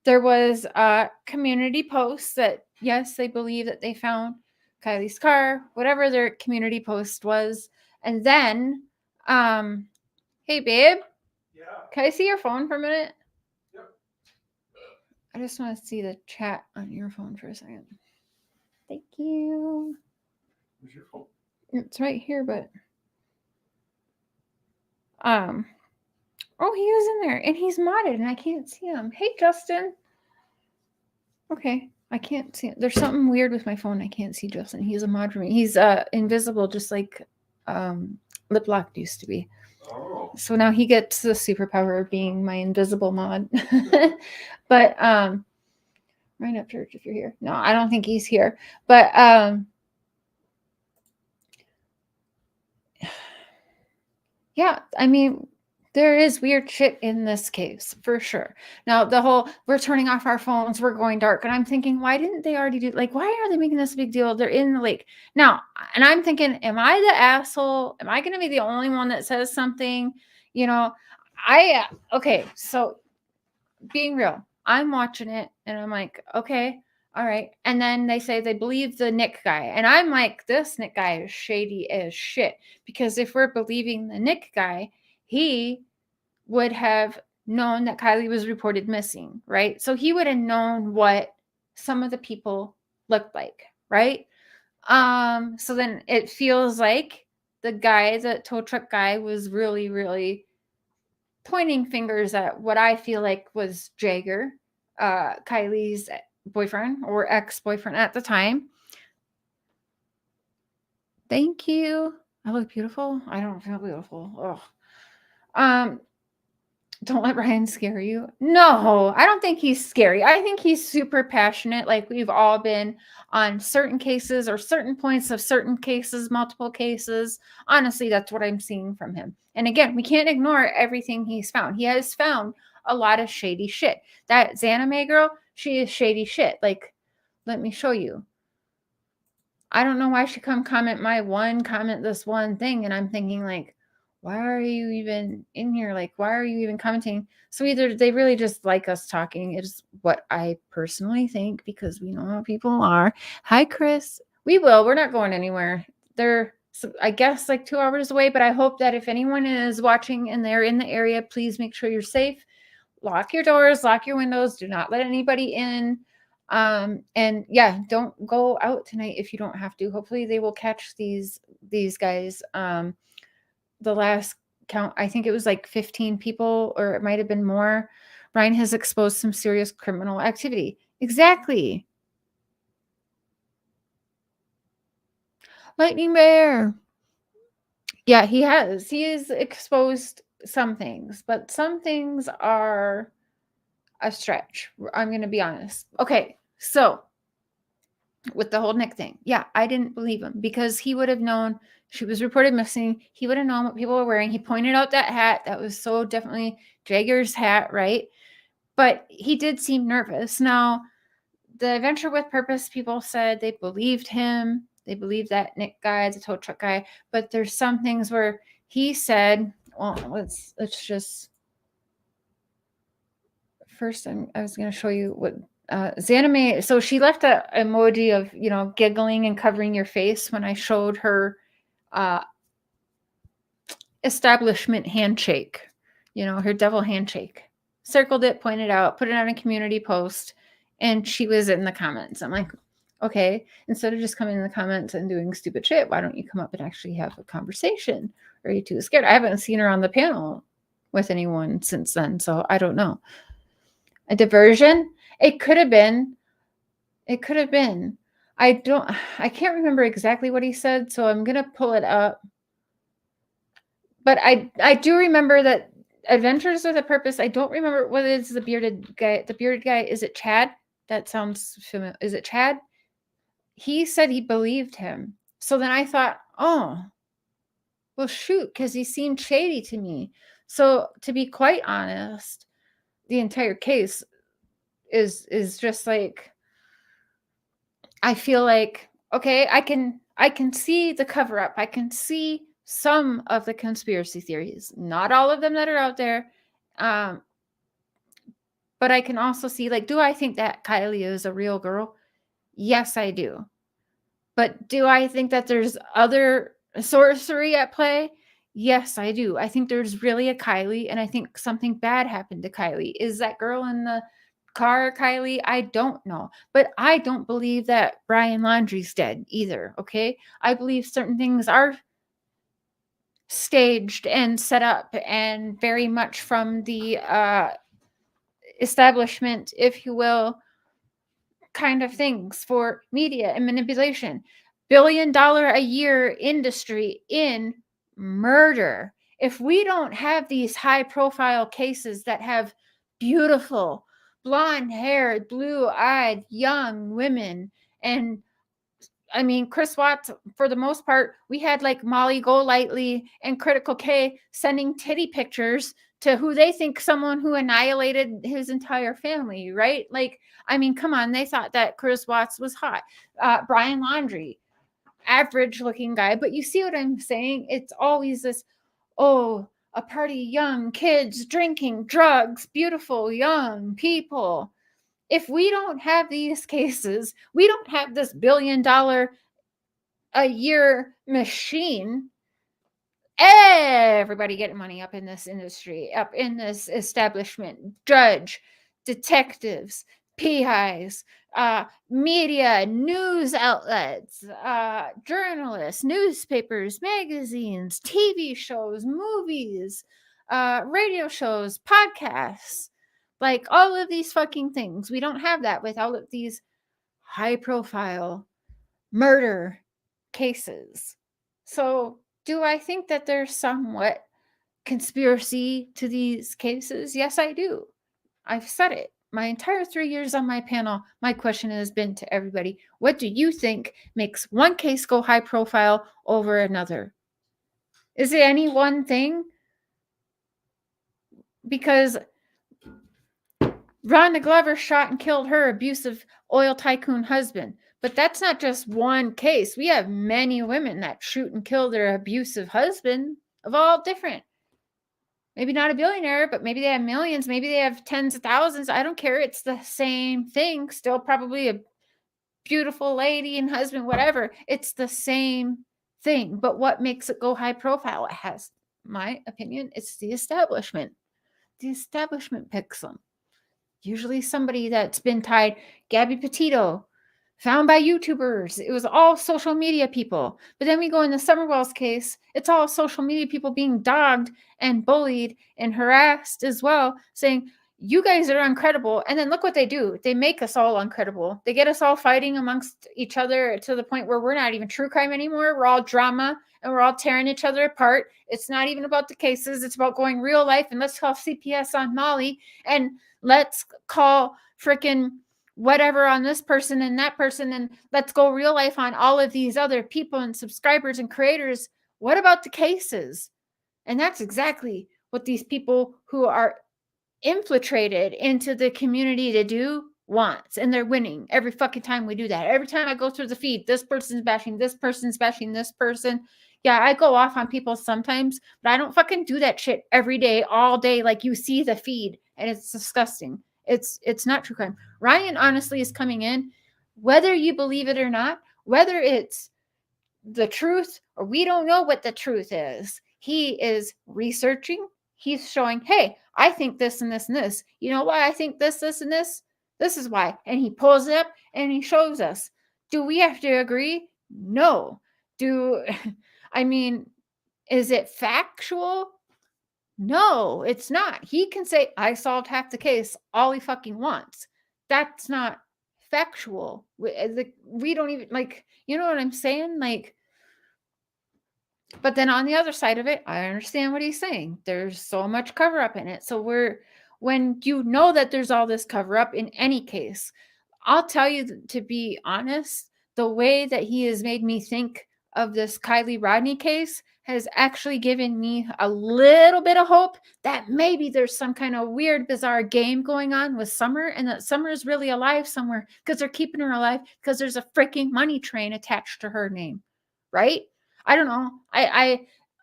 there was a community post that, yes, they believe that they found Kylie's car, whatever their community post was. And then, hey, babe. Yeah. Can I see your phone for a minute? Yep. I just want to see the chat on your phone for a second. Thank you. Where's your phone? It's right here, but Oh, he is in there, and he's modded, and I can't see him. Hey, Justin. Okay, I can't see him. There's something weird with my phone. I can't see Justin. He's a mod for me. He's invisible, just like Lip Locked used to be. Oh. So now he gets the superpower of being my invisible mod. But right, Upchurch, if you're here. No, I don't think he's here. But yeah, I mean, there is weird shit in this case for sure. Now, the whole we're turning off our phones, we're going dark, and I'm thinking, why didn't they already do, like, why are they making this a big deal? They're in the lake now, and I'm thinking, am I the asshole? Am I going to be the only one that says something? You know, okay, so being real, I'm watching it, and I'm like, okay, all right, and then they say they believe the Nick guy, and I'm like, this Nick guy is shady as shit, because if we're believing the Nick guy, he would have known that Kylie was reported missing, right? So he would have known what some of the people looked like, right? So then it feels like the guy, the tow truck guy, was really, really pointing fingers at what I feel like was Jagger, Kylie's boyfriend or ex-boyfriend at the time. Thank you. I look beautiful. I don't feel beautiful. Ugh. Don't let Ryan scare you. No, I don't think he's scary. I think he's super passionate, like we've all been on certain cases or certain points of certain cases, multiple cases. Honestly, that's what I'm seeing from him. And again, we can't ignore everything he's found. He has found a lot of shady shit. That Xaname girl, she is shady shit. Like, let me show you. I don't know why she comment this one thing. And I'm thinking, like, why are you even in here? Like, why are you even commenting? So either they really just like us talking. It's what I personally think, because we know how people are. Hi, Chris. We will. We're not going anywhere. They're, I guess, like 2 hours away. But I hope that if anyone is watching and they're in the area, please make sure you're safe. Lock your doors, lock your windows. Do not let anybody in. And yeah, don't go out tonight if you don't have to. Hopefully they will catch these guys. The last count, I think it was like 15 people, or it might have been more. Ryan has exposed some serious criminal activity. Exactly. Lightning Bear. Yeah, he has. He has exposed some things, but some things are a stretch. I'm going to be honest. Okay, so with the whole Nick thing, yeah, I didn't believe him, because he would have known she was reported missing. He would have known what people were wearing. He pointed out that hat. That was so definitely Jagger's hat, right? But he did seem nervous. Now, the Adventure with Purpose people said they believed him. They believed that Nick guy, the tow truck guy. But there's some things where he said, well, let's just first. I was going to show you what Xaname. So she left a emoji of, giggling and covering your face when I showed her establishment handshake, her devil handshake. Circled it, pointed out, put it on a community post, and she was in the comments. I'm like, okay, instead of just coming in the comments and doing stupid shit, why don't you come up and actually have a conversation? Or are you too scared? I haven't seen her on the panel with anyone since then, so I don't know. A diversion? It could have been. It could have been. I can't remember exactly what he said, so I'm gonna pull it up. But I do remember that Adventures with a Purpose. I don't remember what is the bearded guy. The bearded guy, is it Chad? That sounds familiar. Is it Chad? He said he believed him. So then I thought, oh, well, shoot, because he seemed shady to me. So to be quite honest, the entire case is just like, I feel like, okay, I can see the cover up. I can see some of the conspiracy theories, not all of them that are out there. But I can also see, like, do I think that Kylie is a real girl? Yes, I do. But do I think that there's other sorcery at play? Yes, I do. I think there's really a Kylie, and I think something bad happened to Kylie. Is that girl in the car Kylie? I don't know. But I don't believe that Brian Laundrie's dead either, okay? I believe certain things are staged and set up and very much from the establishment, if you will, kind of things for media and manipulation. $1 billion a year industry in murder. If we don't have these high profile cases that have beautiful, blonde haired, blue eyed, young women, and I mean, Chris Watts, for the most part, we had like Molly Golightly and Critical K sending titty pictures to who they think someone who annihilated his entire family, right? Like, I mean, come on, they thought that Chris Watts was hot. Brian Laundrie, average looking guy, but you see what I'm saying? It's always this, oh, a party, young kids, drinking, drugs, beautiful young people. If we don't have these cases, we don't have this $1 billion a year machine. Everybody getting money up in this industry, up in this establishment, judge, detectives, PIs, media, news outlets, journalists, newspapers, magazines, TV shows, movies, radio shows, podcasts, like all of these fucking things. We don't have that with all of these high profile murder cases. So, do I think that there's somewhat conspiracy to these cases? Yes, I do. I've said it. My entire 3 years on my panel, my question has been to everybody, what do you think makes one case go high profile over another? Is it any one thing? Because Rhonda Glover shot and killed her abusive oil tycoon husband. But that's not just one case. We have many women that shoot and kill their abusive husband of all different. Maybe not a billionaire, but maybe they have millions. Maybe they have tens of thousands. I don't care. It's the same thing. Still probably a beautiful lady and husband, whatever. It's the same thing. But what makes it go high profile? It has, my opinion, it's the establishment. The establishment picks them. Usually somebody that's been tied. Gabby Petito, found by YouTubers. It was all social media people. But then we go in the Summerwell's case. It's all social media people being dogged and bullied and harassed as well, saying, you guys are uncredible. And then look what they do. They make us all uncredible. They get us all fighting amongst each other to the point where we're not even true crime anymore. We're all drama and we're all tearing each other apart. It's not even about the cases. It's about going real life. And let's call CPS on Molly and let's call freaking whatever on this person and that person, and let's go real life on all of these other people and subscribers and creators. What about the cases? And that's exactly what these people who are infiltrated into the community to do wants, and they're winning every fucking time we do that. Every time I go through the feed, this person's bashing this person. Yeah, I go off on people sometimes, but I don't fucking do that shit every day, all day. Like you see the feed, and it's disgusting. It's not true crime. Ryan honestly is coming in, whether you believe it or not, whether it's the truth or we don't know what the truth is. He is researching. He's showing, hey, I think this and this and this. You know why I think this, this, and this? This is why. And he pulls it up and he shows us. Do we have to agree? No. I mean, is it factual? No, it's not. He can say, I solved half the case all he fucking wants. That's not factual. We don't even, like, you know what I'm saying? Like, but then on the other side of it, I understand what he's saying. There's so much cover up in it. So when you know that there's all this cover up in any case, I'll tell you, to be honest, the way that he has made me think of this Kylie Rodney case has actually given me a little bit of hope that maybe there's some kind of weird, bizarre game going on with Summer, and that Summer is really alive somewhere because they're keeping her alive because there's a freaking money train attached to her name, right? I don't know.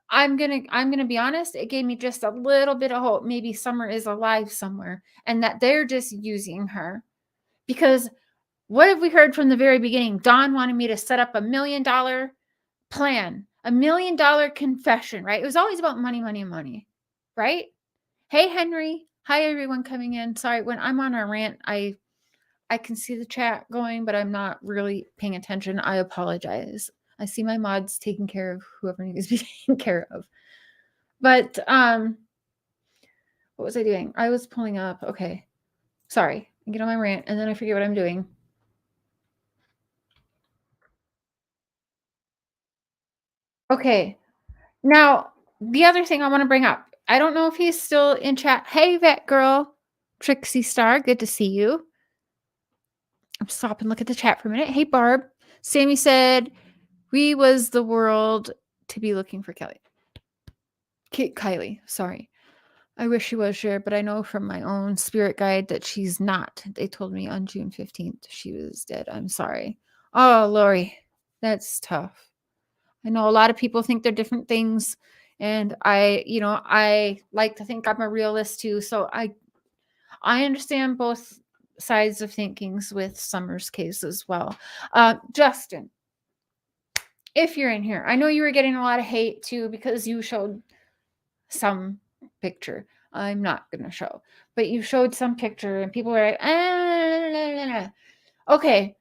I'm gonna be honest. It gave me just a little bit of hope. Maybe Summer is alive somewhere, and that they're just using her. Because what have we heard from the very beginning? Dawn wanted me to set up $1 million plan, $1 million confession, right? It was always about money, money, money, right? Hey, Henry. Hi, everyone coming in. Sorry, when I'm on a rant, I can see the chat going, but I'm not really paying attention. I apologize. I see my mods taking care of whoever needs to be taken care of. But what was I doing? I was pulling up. Okay. Sorry. I get on my rant and then I forget what I'm doing. Okay. Now, the other thing I want to bring up. I don't know if he's still in chat. Hey, Vet Girl. Trixie Star. Good to see you. I'm stop and look at the chat for a minute. Hey, Barb. Sammy said, we was the world to be looking for Kelly. Kylie, sorry. I wish she was here, but I know from my own spirit guide that she's not. They told me on June 15th she was dead. I'm sorry. Oh, Lori, that's tough. I know a lot of people think they're different things. And I like to think I'm a realist too. So I understand both sides of thinkings with Summer's case as well. Justin, if you're in here, I know you were getting a lot of hate too because you showed some picture. I'm not going to show, but you showed some picture and people were like, okay,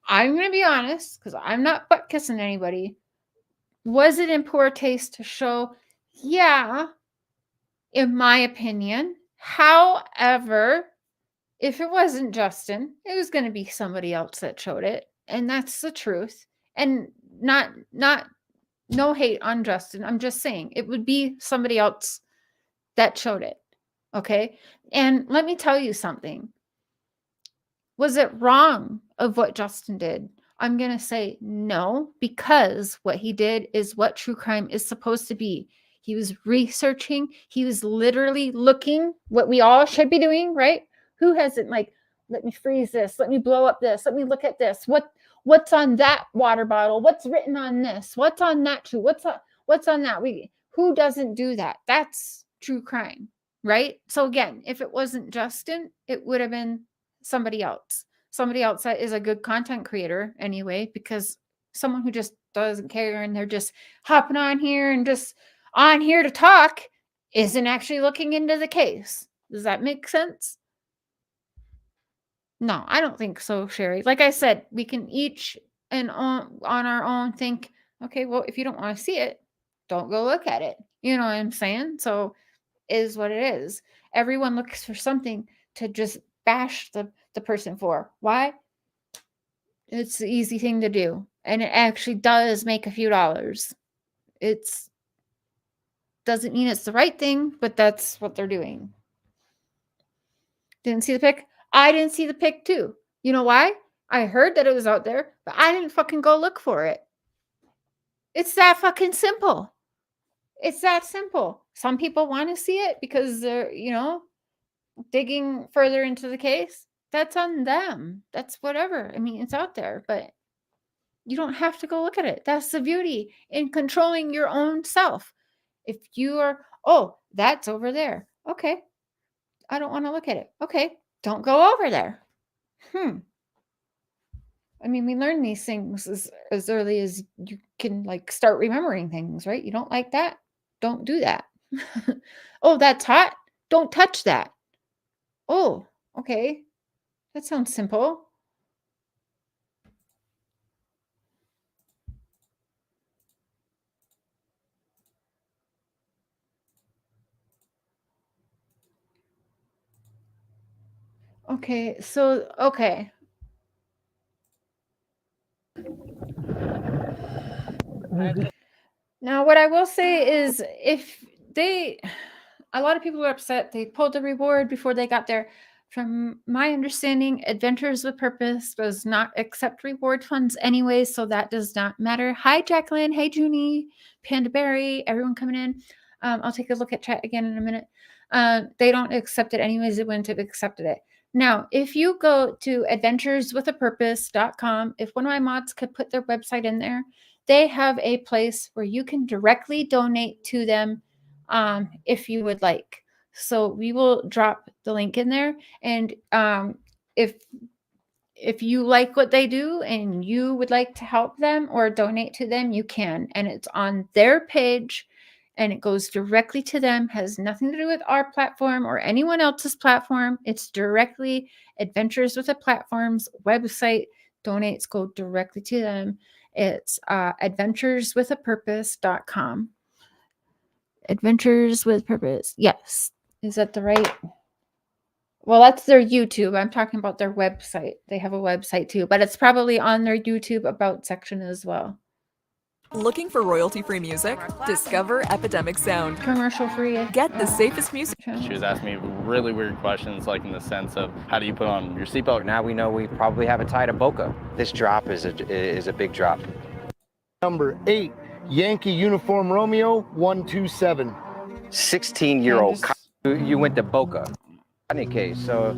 I'm going to be honest because I'm not butt kissing anybody. Was it in poor taste to show? Yeah, in my opinion. However, if it wasn't Justin, it was going to be somebody else that showed it. And that's the truth. And no hate on Justin. I'm just saying it would be somebody else that showed it. Okay. And let me tell you something. Was it wrong of what Justin did? I'm going to say no, because what he did is what true crime is supposed to be. He was researching. He was literally looking what we all should be doing, right? Who hasn't let me freeze this. Let me blow up this. Let me look at this. What's on that water bottle? What's written on this? What's on that shoe? What's on that? Who doesn't do that? That's true crime, right? So again, if it wasn't Justin, it would have been somebody else. Somebody else that is a good content creator anyway, because someone who just doesn't care and they're just hopping on here and just on here to talk isn't actually looking into the case. Does that make sense? No, I don't think so, Sherry. Like I said, we can each and on our own think, okay, well, if you don't want to see it, don't go look at it. You know what I'm saying? So is what it is. Everyone looks for something to just bash the person for. Why? It's the easy thing to do. And it actually does make a few dollars. It's doesn't mean it's the right thing, but that's what they're doing. Didn't see the pic? I didn't see the pic too. You know why? I heard that it was out there, but I didn't fucking go look for it. It's that fucking simple. It's that simple. Some people want to see it because they're, digging further into the case. That's on them. That's whatever. I mean, it's out there, but you don't have to go look at it. That's the beauty in controlling your own self. If you are, oh, that's over there. Okay. I don't want to look at it. Okay. Don't go over there. I mean, we learn these things as early as you can start remembering things, right? You don't like that? Don't do that. Oh, that's hot. Don't touch that. Oh, okay. That sounds simple. Okay, so, okay. Now, what I will say is a lot of people are upset. They pulled the reward before they got there. From my understanding, Adventures with Purpose does not accept reward funds anyway, so that does not matter. Hi, Jacqueline. Hey, Junie. Panda Berry. Everyone coming in. I'll take a look at chat again in a minute. They don't accept it anyways. They wouldn't have accepted it. Now, if you go to adventureswithapurpose.com, if one of my mods could put their website in there, they have a place where you can directly donate to them if you would like. So we will drop the link in there. And if you like what they do and you would like to help them or donate to them, you can. And it's on their page and it goes directly to them, has nothing to do with our platform or anyone else's platform. It's directly Adventures with a Platform's website. Donates go directly to them. It's adventureswithapurpose.com. Adventures with Purpose. Yes. Is that the right? Well, that's their YouTube. I'm talking about their website. They have a website too, but it's probably on their YouTube About section as well. Looking for royalty-free music? Discover Epidemic Sound. Commercial free. Get the safest music. She was asking me really weird questions, like in the sense of how do you put on your seatbelt? Now we know we probably have a tie to Boca. This drop is a big drop. Number 8, Yankee Uniform Romeo 127. 16-year-old. You went to Boca. In any case, so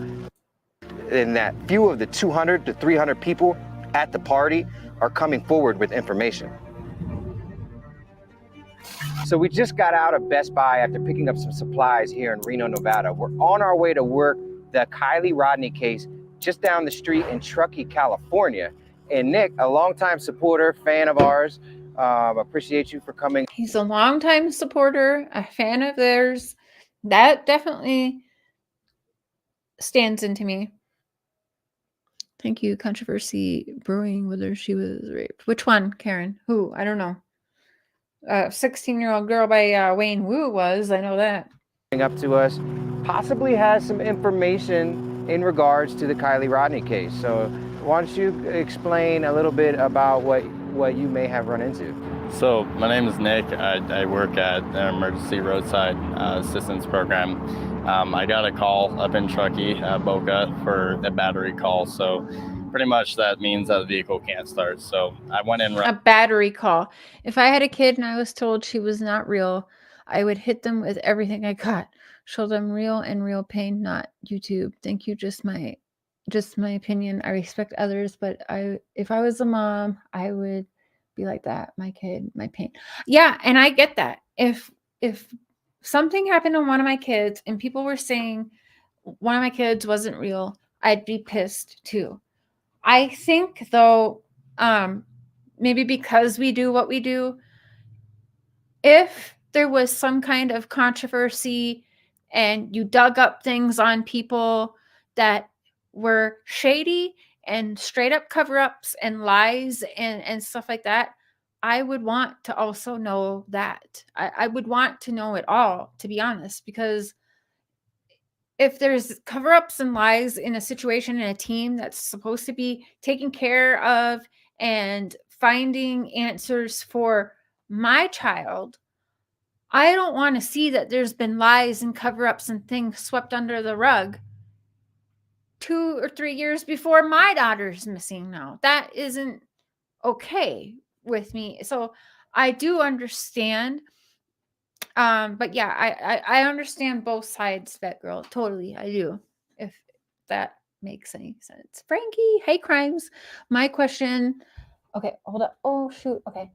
in that few of the 200 to 300 people at the party are coming forward with information. So we just got out of Best Buy after picking up some supplies here in Reno, Nevada. We're on our way to work the Kylie Rodney case just down the street in Truckee, California. And Nick, a longtime supporter, fan of ours, appreciate you for coming. He's a longtime supporter, a fan of theirs. That definitely stands into me. Thank you, Controversy Brewing, whether she was raped. Which one, Karen? Who? I don't know. 16-year-old girl by Wayne Wu was. I know that. Up to us, possibly has some information in regards to the Kylie Rodney case. So why don't you explain a little bit about what you may have run into? So my name is Nick. I work at an emergency roadside assistance program. I got a call up in Truckee, Boca, for a battery call. So pretty much that means that the vehicle can't start. So I went in. A battery call. If I had a kid and I was told she was not real, I would hit them with everything I got. Show them real and real pain, not YouTube. Thank you. Just my opinion. I respect others, but if I was a mom, I would be like that. My kid, my pain. Yeah, and I get that. If something happened to one of my kids and people were saying one of my kids wasn't real, I'd be pissed too. I think though, maybe because we do what we do, if there was some kind of controversy and you dug up things on people that were shady and straight up cover-ups and lies and stuff like that, I would want to also know that. I would want to know it all, to be honest, because if there's cover-ups and lies in a situation in a team that's supposed to be taking care of and finding answers for my child, I don't want to see that there's been lies and cover-ups and things swept under the rug 2 or 3 years before my daughter's missing now. That isn't okay with me. So I do understand. But yeah, I understand both sides, that girl. Totally, I do. If that makes any sense. Frankie, hey crimes. My question. Okay, hold up. Oh shoot. Okay.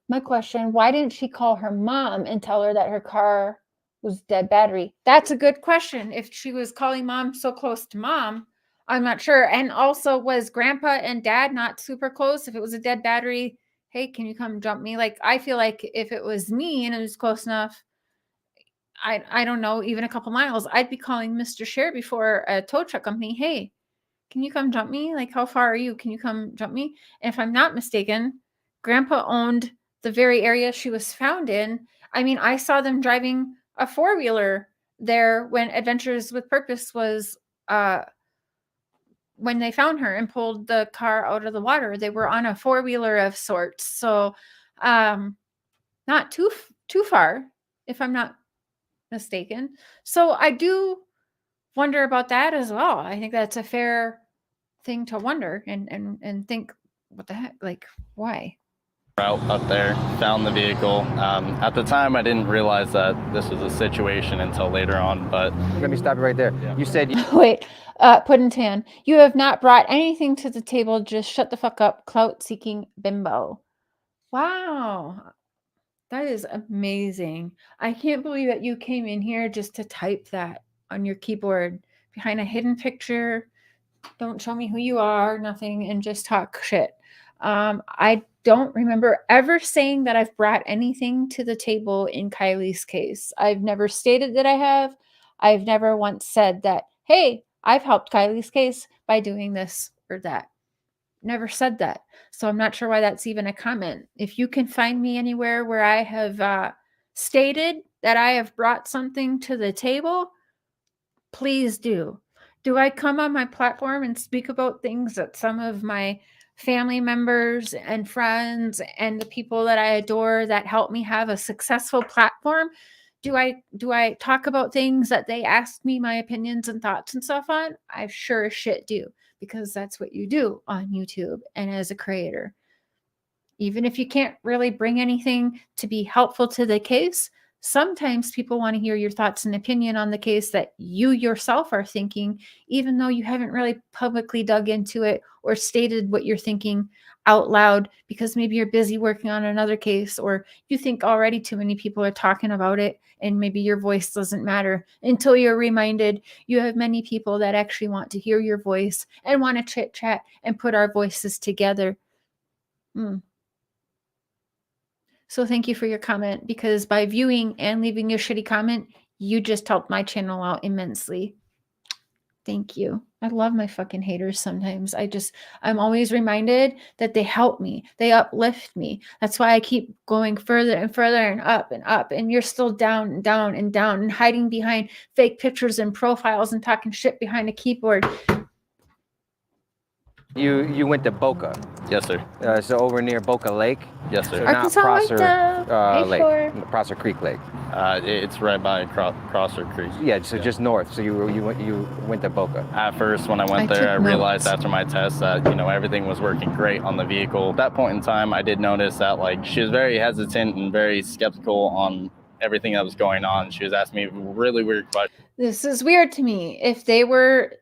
My question, why didn't she call her mom and tell her that her car was dead battery? That's a good question. If she was calling mom so close to mom, I'm not sure. And also, was grandpa and dad not super close? If it was a dead battery, hey, can you come jump me? Like, I feel like if it was me and it was close enough, I don't know, even a couple miles, I'd be calling Mr. Share before a tow truck company. Hey, can you come jump me? Like, how far are you? Can you come jump me? And if I'm not mistaken, grandpa owned the very area she was found in. I mean, I saw them driving a 4-wheeler there when Adventures with Purpose was, when they found her and pulled the car out of the water. They were on a 4-wheeler of sorts. So, not too far, if I'm not mistaken. So I do wonder about that as well. I think that's a fair thing to wonder and think, what the heck? Like, why? Out up there, found the vehicle. At the time, I didn't realize that this was a situation until later on, but... Let me stop you right there. Yeah. You said... Wait, put in tan. You have not brought anything to the table. Just shut the fuck up, clout-seeking bimbo. Wow. That is amazing. I can't believe that you came in here just to type that on your keyboard behind a hidden picture. Don't show me who you are, nothing, and just talk shit. I don't remember ever saying that I've brought anything to the table in Kylie's case. I've never stated that I have. I've never once said that, hey, I've helped Kylie's case by doing this or that. never said that. So I'm not sure why that's even a comment. If you can find me anywhere where I have stated that I have brought something to the table, please do. Do I come on my platform and speak about things that some of my family members and friends and the people that I adore that help me have a successful platform? Do I talk about things that they ask me my opinions and thoughts and stuff on? I sure as shit do, because that's what you do on YouTube and as a creator. Even if you can't really bring anything to be helpful to the case, sometimes people want to hear your thoughts and opinion on the case that you yourself are thinking, even though you haven't really publicly dug into it or stated what you're thinking out loud, because maybe you're busy working on another case, or you think already too many people are talking about it and maybe your voice doesn't matter, until you're reminded you have many people that actually want to hear your voice and want to chit chat and put our voices together. So thank you for your comment, because by viewing and leaving your shitty comment, you just helped my channel out immensely. Thank you. I love my fucking haters sometimes. I'm always reminded that they help me. They uplift me. That's why I keep going further and further and up, and you're still down and down and down and hiding behind fake pictures and profiles and talking shit behind a keyboard. You went to Boca. Yes, sir. So over near Boca Lake. Yes, sir. So not Arkansas Prosser Lake, A4. Prosser Creek Lake. It's right by Crosser Creek. Yeah, so just north. So you went to Boca. At first, when I went there, I realized after my test that, you know, everything was working great on the vehicle. At that point in time, I did notice that, like, she was very hesitant and very skeptical on everything that was going on. She was asking me really weird questions. This is weird to me. If they were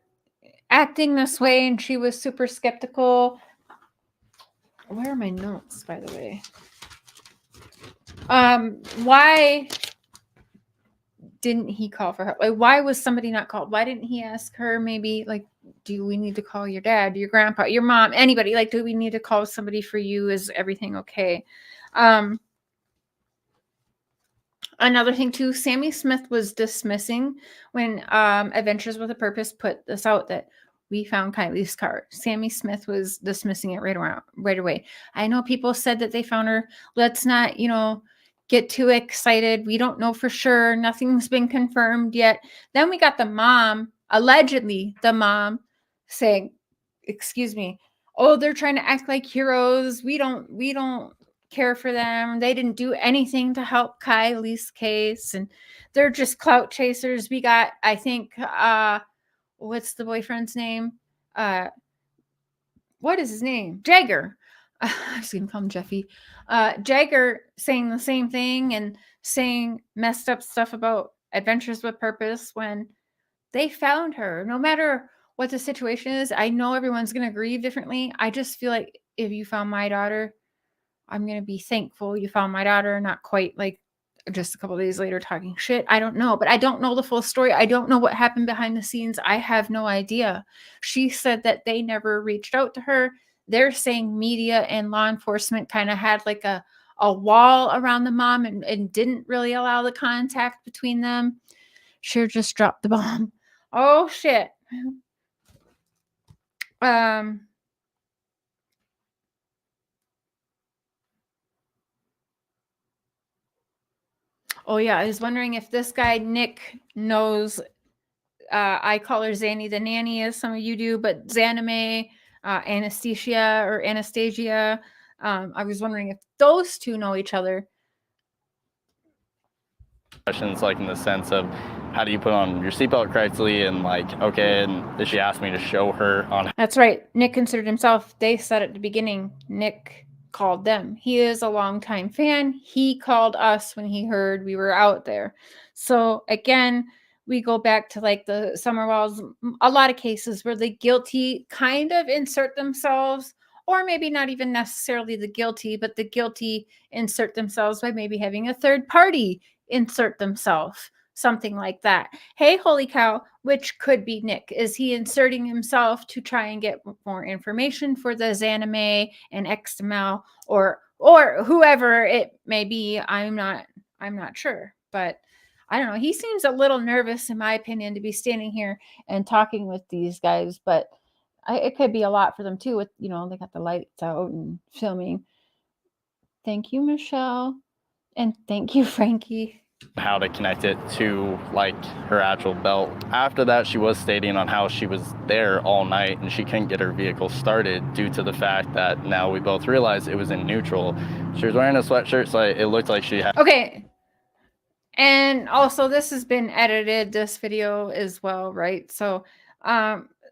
acting this way and she was super skeptical. Where are my notes, by the way? Why didn't he call for her? Like, why was somebody not called? Why didn't he ask her, maybe, like, do we need to call your dad, your grandpa, your mom, anybody? Like, do we need to call somebody for you? Is everything okay? Another thing too, Sammy Smith was dismissing when Adventures with a Purpose put this out that we found Kylie's car. Sammy Smith was dismissing it right away. I know people said that they found her. Let's not, get too excited. We don't know for sure. Nothing's been confirmed yet. Then we got the mom, allegedly the mom, saying, excuse me, oh, they're trying to act like heroes. We don't care for them. They didn't do anything to help Kylie's case, and they're just clout chasers. We got, I think, what's the boyfriend's name? What is his name? Jagger. I was going to call him Jeffy. Jagger saying the same thing and saying messed up stuff about Adventures with Purpose when they found her. No matter what the situation is, I know everyone's going to grieve differently. I just feel like if you found my daughter, I'm going to be thankful you found my daughter, not quite like just a couple of days later talking shit. I don't know, but I don't know the full story. I don't know what happened behind the scenes. I have no idea. She said that they never reached out to her. They're saying media and law enforcement kind of had like a wall around the mom and didn't really allow the contact between them. Sure just dropped the bomb. Oh, shit. Oh, yeah. I was wondering if this guy, Nick, knows. I call her Zanny the Nanny, as some of you do, but Zanime, Anastasia. I was wondering if those two know each other. Questions, like in the sense of, how do you put on your seatbelt correctly? And like, okay, and she asked me to show her on. That's right. Nick considered himself. They said at the beginning, Nick called them. He is a longtime fan. He called us when he heard we were out there. So again, we go back to like the Summerwells, a lot of cases where the guilty kind of insert themselves, or maybe not even necessarily the guilty, but the guilty insert themselves by maybe having a third party insert themselves, something like that. Hey, holy cow, which could be Nick. Is he inserting himself to try and get more information for the Zanime and XML or whoever it may be? I'm not sure, but I don't know. He seems a little nervous, in my opinion, to be standing here and talking with these guys, but it could be a lot for them too. With they got the lights out and filming. Thank you, Michelle, and thank you, Frankie. How to connect it to like her actual belt. After that, she was stating on how she was there all night and she couldn't get her vehicle started due to the fact that now we both realized it was in neutral. She was wearing a sweatshirt, so it looked like she had. Okay. And also this has been edited, this video as well, right? So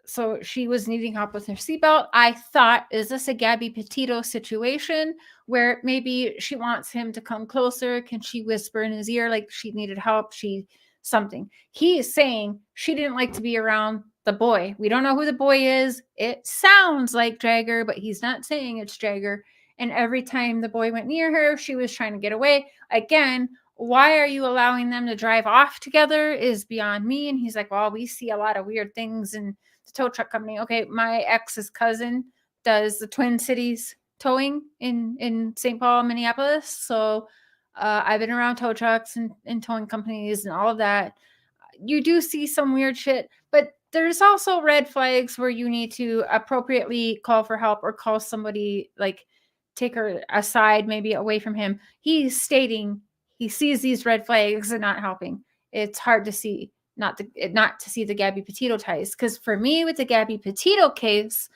so she was needing help with her seatbelt. I thought, is this a Gabby Petito situation where maybe she wants him to come closer? Can she whisper in his ear like she needed help? Something. He is saying she didn't like to be around the boy. We don't know who the boy is. It sounds like Jagger, but he's not saying it's Jagger. And every time the boy went near her, she was trying to get away. Again, why are you allowing them to drive off together is beyond me. And he's like, well, we see a lot of weird things in the tow truck company. Okay, my ex's cousin does the Twin Cities towing in St. Paul, Minneapolis. So I've been around tow trucks and towing companies and all of that. You do see some weird shit, but there's also red flags where you need to appropriately call for help or call somebody, like take her aside, maybe away from him. He's stating he sees these red flags and not helping. It's hard to see, not to see the Gabby Petito ties. Because for me, with the Gabby Petito case,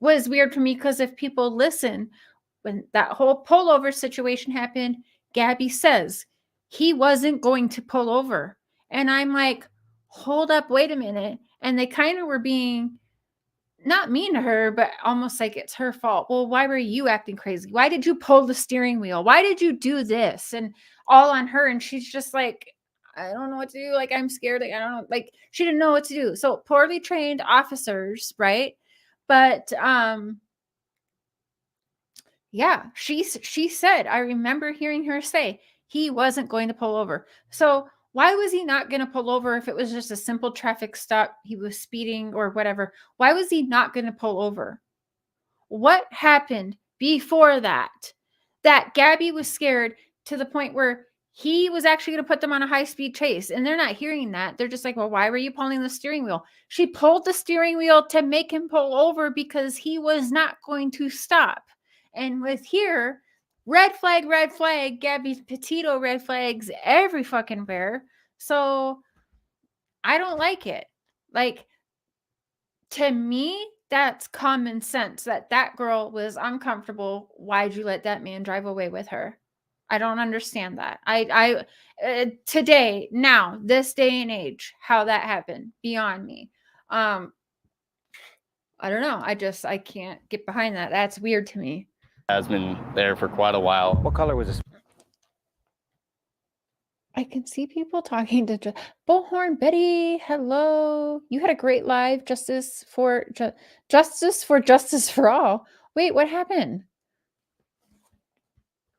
was weird for me because if people listen, when that whole pullover situation happened, Gabby says he wasn't going to pull over. And I'm like, hold up, wait a minute. And they kind of were being not mean to her, but almost like it's her fault. Well, why were you acting crazy? Why did you pull the steering wheel? Why did you do this? And all on her. And she's just like, I don't know what to do. Like, I'm scared. Like, I don't know. Like, she didn't know what to do. So poorly trained officers, right? But yeah, she said, I remember hearing her say he wasn't going to pull over. So why was he not going to pull over if it was just a simple traffic stop? He was speeding or whatever. Why was he not going to pull over? What happened before that? That Gabby was scared to the point where he was actually going to put them on a high-speed chase. And they're not hearing that. They're just like, well, why were you pulling the steering wheel? She pulled the steering wheel to make him pull over because he was not going to stop. And with here, red flag, Gabby Petito red flags every fucking where. So I don't like it. Like, to me, that's common sense that girl was uncomfortable. Why'd you let that man drive away with her? I don't understand that. I today, now, this day and age, how that happened, beyond me. I don't know. I can't get behind that. That's weird to me. Has been there for quite a while. What color was this? I can see people talking to Bullhorn Betty. Hello. You had a great live. Justice for all. Wait, what happened?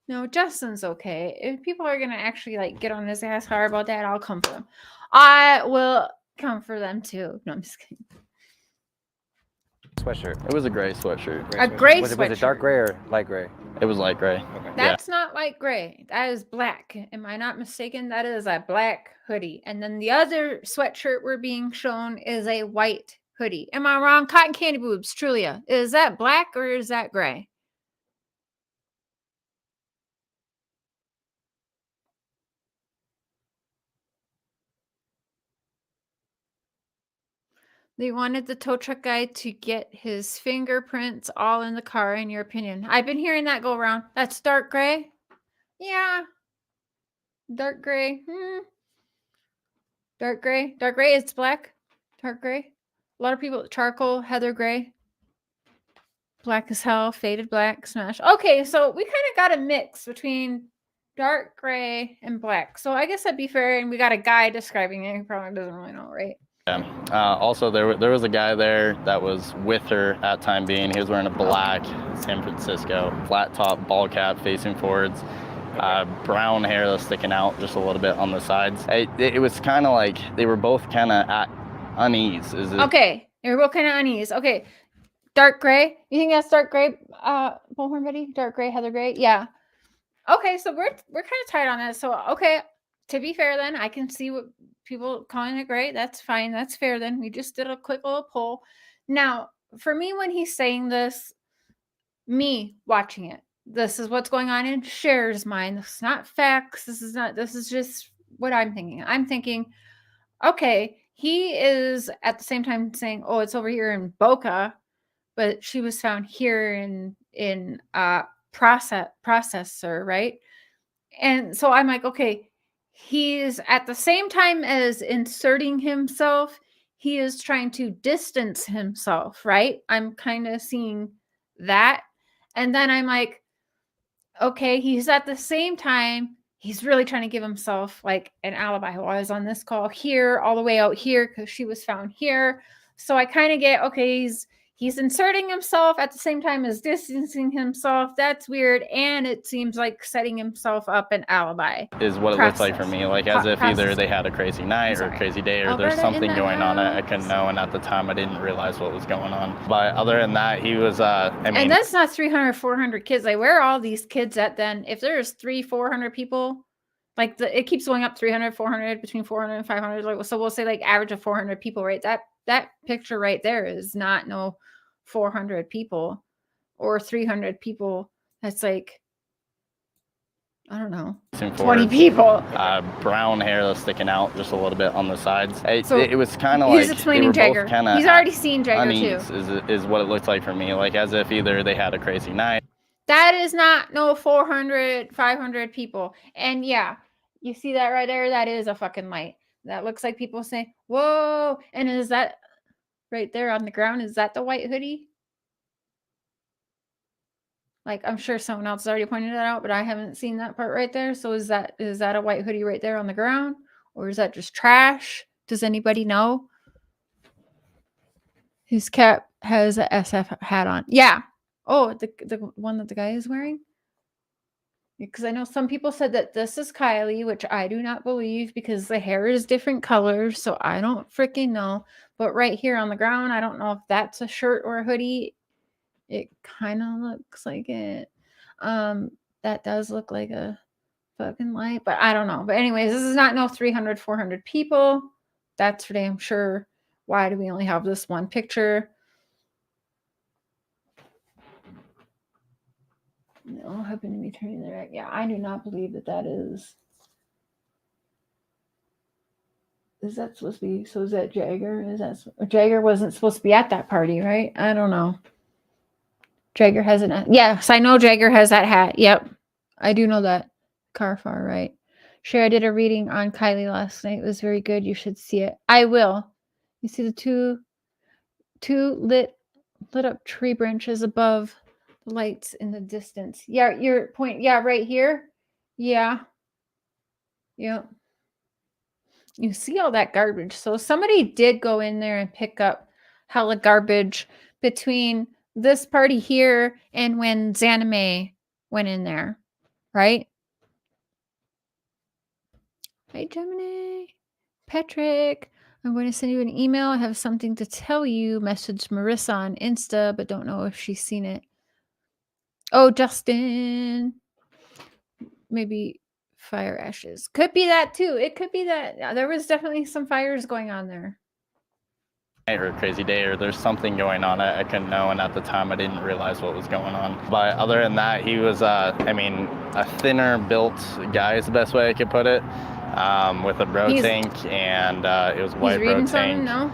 No, Justin's okay. If people are going to actually like get on his ass hard about that, I'll come for them. I will come for them too. No, I'm just kidding. Sweatshirt. It was a gray sweatshirt. A gray Was sweatshirt. it dark gray or light gray? It was light gray. Okay. That's not light gray. That is black. Am I not mistaken? That is a black hoodie. And then the other sweatshirt we're being shown is a white hoodie. Am I wrong? Cotton Candy Boobs, Trulia. Is that black or is that gray? They wanted the tow truck guy to get his fingerprints all in the car, in your opinion. I've been hearing that go around. That's dark gray? Yeah. Dark gray. Dark gray. Dark gray. It's black. Dark gray. A lot of people, charcoal, heather gray. Black as hell, faded black, smash. Okay, so we kind of got a mix between dark gray and black. So I guess that'd be fair. And we got a guy describing it. He probably doesn't really know, right? Yeah. Also, there was a guy there that was with her at time being. He was wearing a black San Francisco flat top ball cap facing forwards, brown hair that's sticking out just a little bit on the sides. It was kind of like they were both kind of at unease. Okay, they were both kind of unease. Okay, dark gray. You think that's dark gray, Bullhorn Betty? Dark gray, heather gray. Yeah. Okay, so we're kind of tight on that. So okay, to be fair, then I can see what people calling it great. That's fine. That's fair. Then we just did a quick little poll. Now, for me, when he's saying this, me watching it, this is what's going on in Cher's mind. This is not facts. This is just what I'm thinking. I'm thinking, okay, he is at the same time saying, oh, it's over here in Boca, but she was found here in processor, right? And so I'm like, okay, he's at the same time as inserting himself, he is trying to distance himself, right? I'm kind of seeing that. And then I'm like, okay, he's at the same time, he's really trying to give himself like an alibi. Well, I was on this call here, all the way out here because she was found here. So I kind of get, okay, he's inserting himself at the same time as distancing himself. That's weird. And it seems like setting himself up an alibi. Is what it looks like for me. Like as if either they had a crazy night or a crazy day or there's something going on I couldn't know. And at the time I didn't realize what was going on. But other than that, he was, and that's not 300, 400 kids. Like where are all these kids at then? If there's 300-400 people, like it keeps going up 300, 400, between 400 and 500. Like, so we'll say like average of 400 people, right? That picture right there is not no 400 people or 300 people. That's like, I don't know, 20 people. Brown hair that's sticking out just a little bit on the sides. It was kind of like he's explaining Jagger. He's already seen Jagger too. Is what it looked like for me. Like as if either they had a crazy night. That is not no 400, 500 people. And yeah, you see that right there? That is a fucking light. That looks like people saying, whoa. And is that right there on the ground? Is that the white hoodie? Like, I'm sure someone else has already pointed that out, but I haven't seen that part right there. So is that a white hoodie right there on the ground? Or is that just trash? Does anybody know? His cap has a SF hat on. Yeah. Oh, the one that the guy is wearing? Because I know some people said that this is Kylie, which I do not believe because the hair is different colors. So I don't freaking know. But right here on the ground, I don't know if that's a shirt or a hoodie. It kind of looks like it. That does look like a fucking light, but I don't know. But anyways, this is not no 300, 400 people. That's for damn sure. Why do we only have this one picture? No, happen to be turning the right. Yeah, I do not believe that is. Is that supposed to be? So is that Jagger? Jagger wasn't supposed to be at that party, right? I don't know. Jagger has an. Yes, I know Jagger has that hat. Yep, I do know that. Car far right. Sure, I did a reading on Kylie last night. It was very good. You should see it. I will. You see the two lit up tree branches above the lights in the distance. Yeah, your point. Yeah, right here. Yeah. Yep. You see all that garbage. So somebody did go in there and pick up hella garbage between this party here and when Zanime went in there, right? Hey, Gemini. Patrick, I'm going to send you an email. I have something to tell you. Message Marissa on Insta, but don't know if she's seen it. Oh, Justin. Maybe fire ashes. Could be that too. It could be that. Yeah, there was definitely some fires going on there. Or a crazy day or there's something going on I couldn't know, and at the time I didn't realize what was going on. But other than that, he was a thinner built guy is the best way I could put it, with a bro tank, and it was white bro tank. No?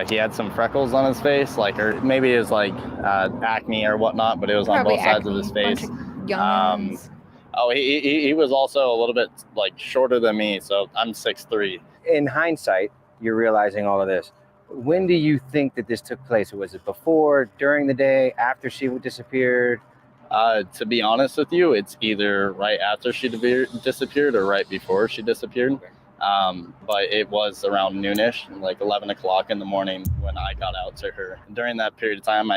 He had some freckles on his face, like, or maybe it was like acne or whatnot, but it was probably on both sides of his face. He was also a little bit like shorter than me, so I'm 6'3". In hindsight, you're realizing all of this. When do you think that this took place? Was it before, during the day, after she disappeared? To be honest with you, it's either right after she disappeared or right before she disappeared. But it was around noonish, like 11 o'clock in the morning when I got out to her. During that period of time,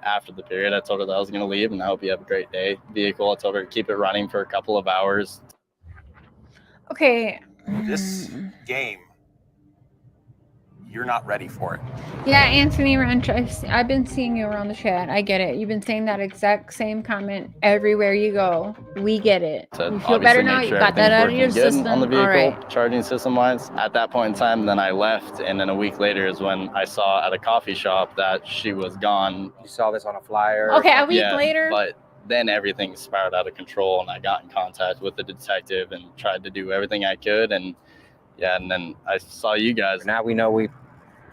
after the period, I told her that I was going to leave and I hope you have a great day. Vehicle, I told her to keep it running for a couple of hours. Okay. This game you're not ready for it. Yeah, Anthony Wrench, I've been seeing you around the chat. I get it. You've been saying that exact same comment everywhere you go. We get it. To You feel better obviously now? make You sure got that out of your everything's working good system? on the vehicle, All right. charging system wise. At that point in time, then I left, and then a week later is when I saw at a coffee shop that she was gone. You saw this on a flyer? Okay, a week later? But then everything spiraled out of control, and I got in contact with the detective and tried to do everything I could, and and then I saw you guys. Now we know we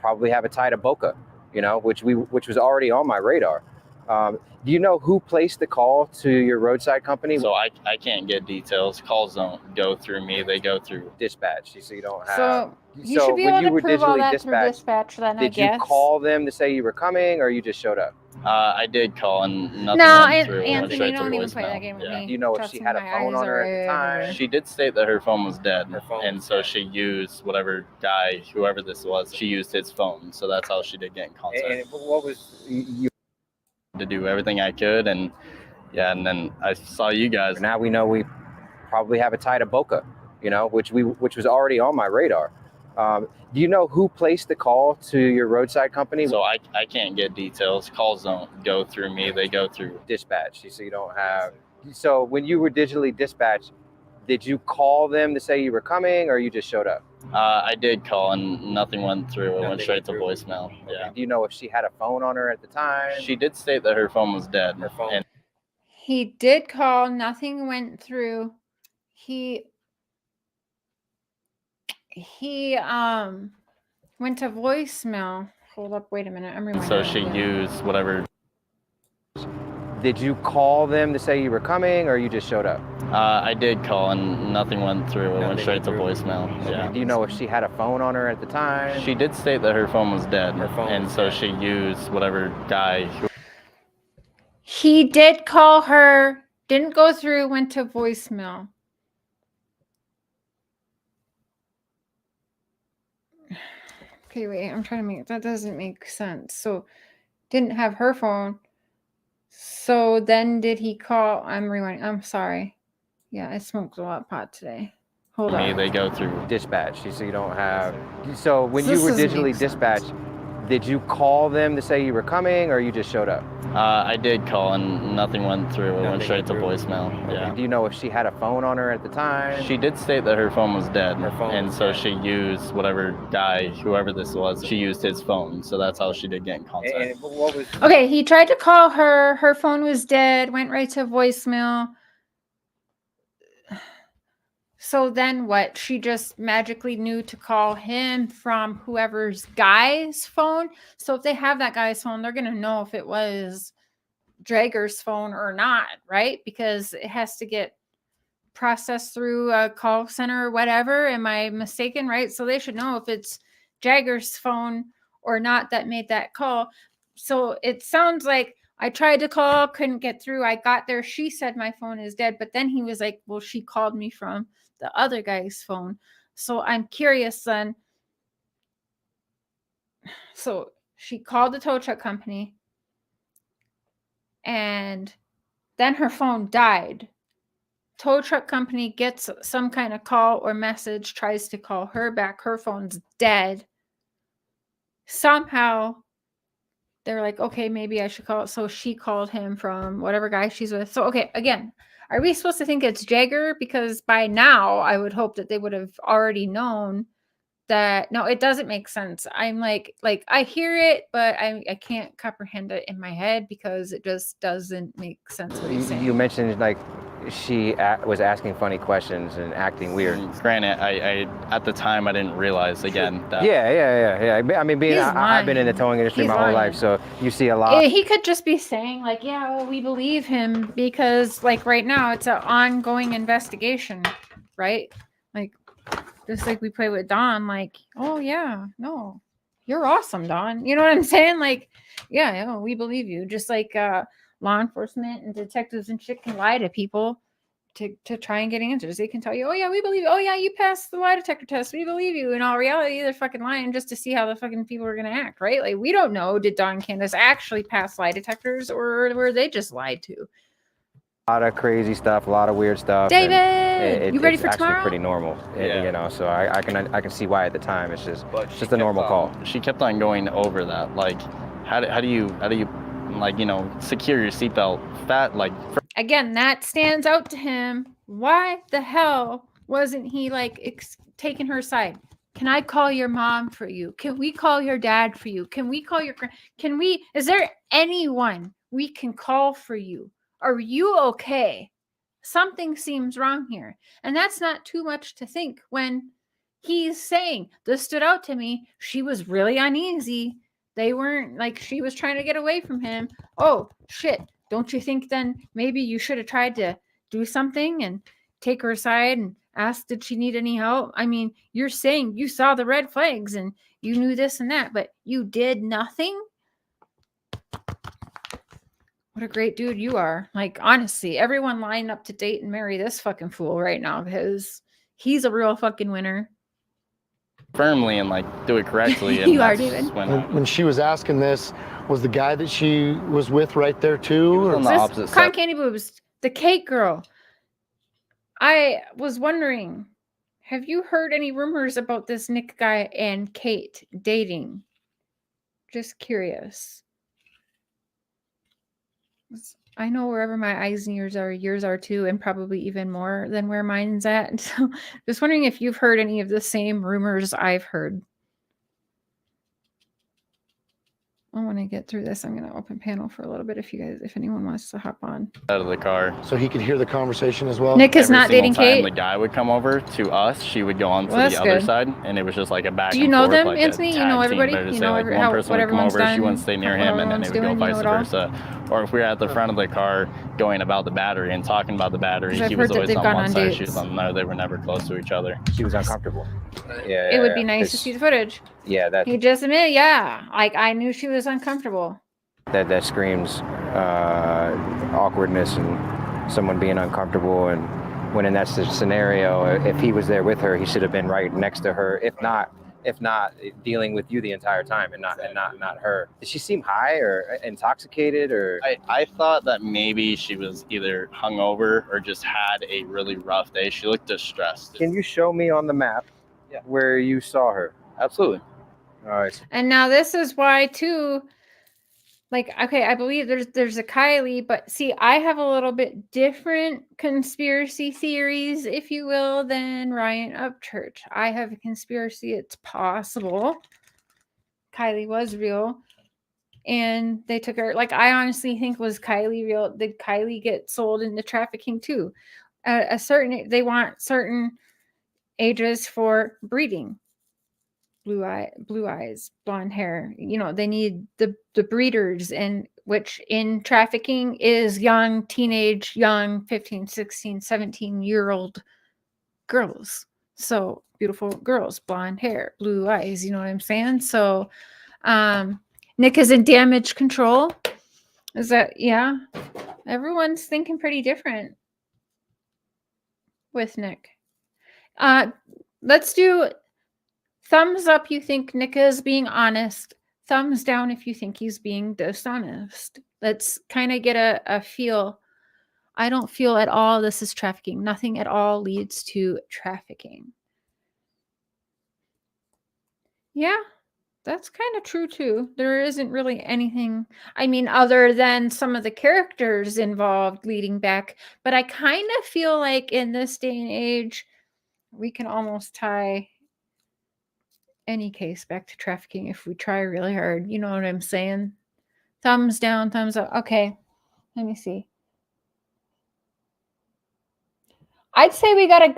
probably have a tie to Boca, you know, which was already on my radar. Do you know who placed the call to your roadside company? So I can't get details. Calls don't go through me; they go through dispatch. So you don't have. So you should be able to prove all that through dispatch. Then I guess. Did you call them to say you were coming, or you just showed up? I did call, and nothing went through. Anthony, you don't even play that game with me. Do you know if she had a phone on her at the time? She did state that her phone was dead, and so she used whatever guy, whoever this was, she used his phone. So that's how she did get in contact. And what was you? To do everything I could, and and then I saw you guys. Now we know we probably have a tie to Boca, you know, which was already on my radar. Do you know who placed the call to your roadside company? So I can't get details. Calls don't go through me; they go through dispatch. So you don't have. So when you were digitally dispatched, did you call them to say you were coming, or you just showed up? I did call, and nothing went through. It went straight to voicemail. Yeah. Do you know if she had a phone on her at the time? She did state that her phone was dead. And he did call. Nothing went through. He went to voicemail. Hold up, wait a minute. I'm rewinding. So she used whatever. Did you call them to say you were coming, or you just showed up? I did call, and nothing went through. It went straight to voicemail. Yeah. Do you know if she had a phone on her at the time? She did state that her phone was dead, and so she used whatever guy. He did call her, didn't go through, went to voicemail. Okay, wait, I'm trying to make that doesn't make sense. So didn't have her phone. So then did he call? I'm rewinding. I'm sorry. Yeah, I smoked a lot of pot today. Hold on. They go through dispatch. So you don't have. So when you were digitally dispatched, did you call them to say you were coming, or you just showed up? I did call, and nothing went through. It went straight to voicemail. Yeah. Do you know if she had a phone on her at the time? She did state that her phone was dead, and so she used whatever guy, whoever this was, she used his phone. So that's how she did get in contact. And what was? Okay, he tried to call her. Her phone was dead. Went right to voicemail. So then what? She just magically knew to call him from whoever's guy's phone. So if they have that guy's phone, they're going to know if it was Drager's phone or not, right? Because it has to get processed through a call center or whatever. Am I mistaken, right? So they should know if it's Jagger's phone or not that made that call. So it sounds like I tried to call, couldn't get through. I got there. She said my phone is dead. But then he was like, well, she called me from the other guy's phone. So I'm curious then. So she called the tow truck company. And then her phone died. Tow truck company gets some kind of call or message, tries to call her back. Her phone's dead. Somehow they're like, okay, maybe I should call it. So she called him from whatever guy she's with. So, okay, again, are we supposed to think it's Jagger? Because by now I would hope that they would have already known that. No, it doesn't make sense. I'm like I hear it, but I can't comprehend it in my head because it just doesn't make sense what he's saying. You mentioned like she was asking funny questions and acting weird. Granted, I at the time I didn't realize again that. Yeah. I mean, I've been in the towing industry my whole life, so you see a lot. He could just be saying like, yeah, well, we believe him because like right now it's an ongoing investigation, right? Like just like we play with Don, like, oh yeah, no, you're awesome, Don. You know what I'm saying? Like, yeah, we believe you. Just like law enforcement and detectives and shit can lie to people to try and get answers. They can tell you, oh yeah, we believe you. Oh yeah, you passed the lie detector test. We believe you. In all reality, they're fucking lying just to see how the fucking people are gonna act, right? Like we don't know. Did Don Candace actually pass lie detectors or were they just lied to? A lot of crazy stuff, a lot of weird stuff. David, and you ready it's for actually tomorrow? pretty normal, Yeah. you know. So I can see why at the time it's just But a normal call. She kept on going over that. Like, how do you like, you know, secure your seatbelt? Again, that stands out to him. Why the hell wasn't he like taking her side? Can I call your mom for you? Can we call your dad for you? Can we call your is there anyone we can call for you? Are you okay? Something seems wrong here. And that's not too much to think when he's saying, this stood out to me. She was really uneasy. They weren't like, she was trying to get away from him. Oh, shit. Don't you think then maybe you should have tried to do something and take her aside and ask, did she need any help? I mean, you're saying you saw the red flags and you knew this and that, but you did nothing? What a great dude you are. Like, honestly, everyone line up to date and marry this fucking fool right now because he's a real fucking winner. Firmly and like do it correctly. And You are, that's David. When she was asking this, was the guy that she was with right there too? on the This opposite Con side. Candy Boobs, the cake girl. I was wondering, have you heard any rumors about this Nick guy and Kate dating? Just curious. I know wherever my eyes and ears are, yours are too, and probably even more than where mine's at. So just wondering if you've heard any of the same rumors I've heard. I want to get through this. I'm going to open panel for a little bit if anyone wants to hop on. Out of the car. So he could hear the conversation as well? Nick is Every not single dating time Kate. the guy would come over to us, she would go on to Well, the that's other good. side, and it was just like a back Do you and know forth, them, like Anthony? a You know tag everybody? team, but You say, know like, how one person what would come everyone's over, she done, wouldn't stay near what him, and then everyone's it would go doing, you know vice it all? versa. Or if we were at the front of the car going about the battery and talking about the battery, 'Cause I've he was heard that always they've on gone one on side, she was dates. on the other. They were never close to each other. She was uncomfortable. Yeah, It would be nice to see the footage. Yeah, that He just admitted, yeah. Like, I knew she was uncomfortable. that screams awkwardness and someone being uncomfortable. And when in that scenario, if he was there with her, he should have been right next to her. If not dealing with you the entire time and not her. Did she seem high or intoxicated or? I thought that maybe she was either hungover or just had a really rough day. She looked distressed. Can you show me on the map where you saw her? Absolutely. All right. And now this is why too, like, okay, I believe there's a Kylie, but see, I have a little bit different conspiracy theories, if you will, than Ryan Upchurch. I have a conspiracy it's possible Kylie was real and they took her. Like, I honestly think, was Kylie real? Did Kylie get sold into trafficking too? They want certain ages for breeding. Blue eyes, blonde hair. You know, they need the breeders, and which in trafficking is young, 15, 16, 17-year-old girls. So beautiful girls, blonde hair, blue eyes, you know what I'm saying? So Nick is in damage control. Is that, yeah? Everyone's thinking pretty different with Nick. Let's do thumbs up, you think Nick is being honest. Thumbs down if you think he's being dishonest. Let's kind of get a feel. I don't feel at all this is trafficking. Nothing at all leads to trafficking. Yeah, that's kind of true too. There isn't really anything, I mean, other than some of the characters involved leading back. But I kind of feel like in this day and age, we can almost tie any case back to trafficking if we try really hard. You know what I'm saying? Thumbs down, thumbs up. Okay, let me see. I'd say we got a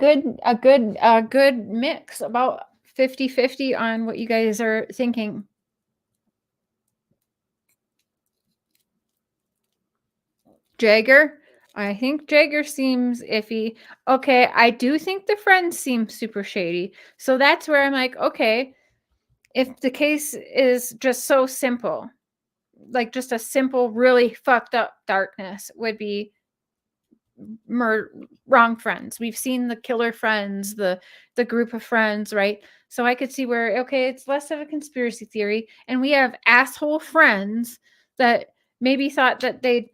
good mix, about 50-50 on what you guys are thinking. Jagger, I think Jagger seems iffy. Okay, I do think the friends seem super shady. So that's where I'm like, okay, if the case is just so simple, like just a simple, really fucked up darkness would be wrong friends. We've seen the killer friends, the group of friends, right? So I could see where, okay, it's less of a conspiracy theory, and we have asshole friends that maybe thought that they'd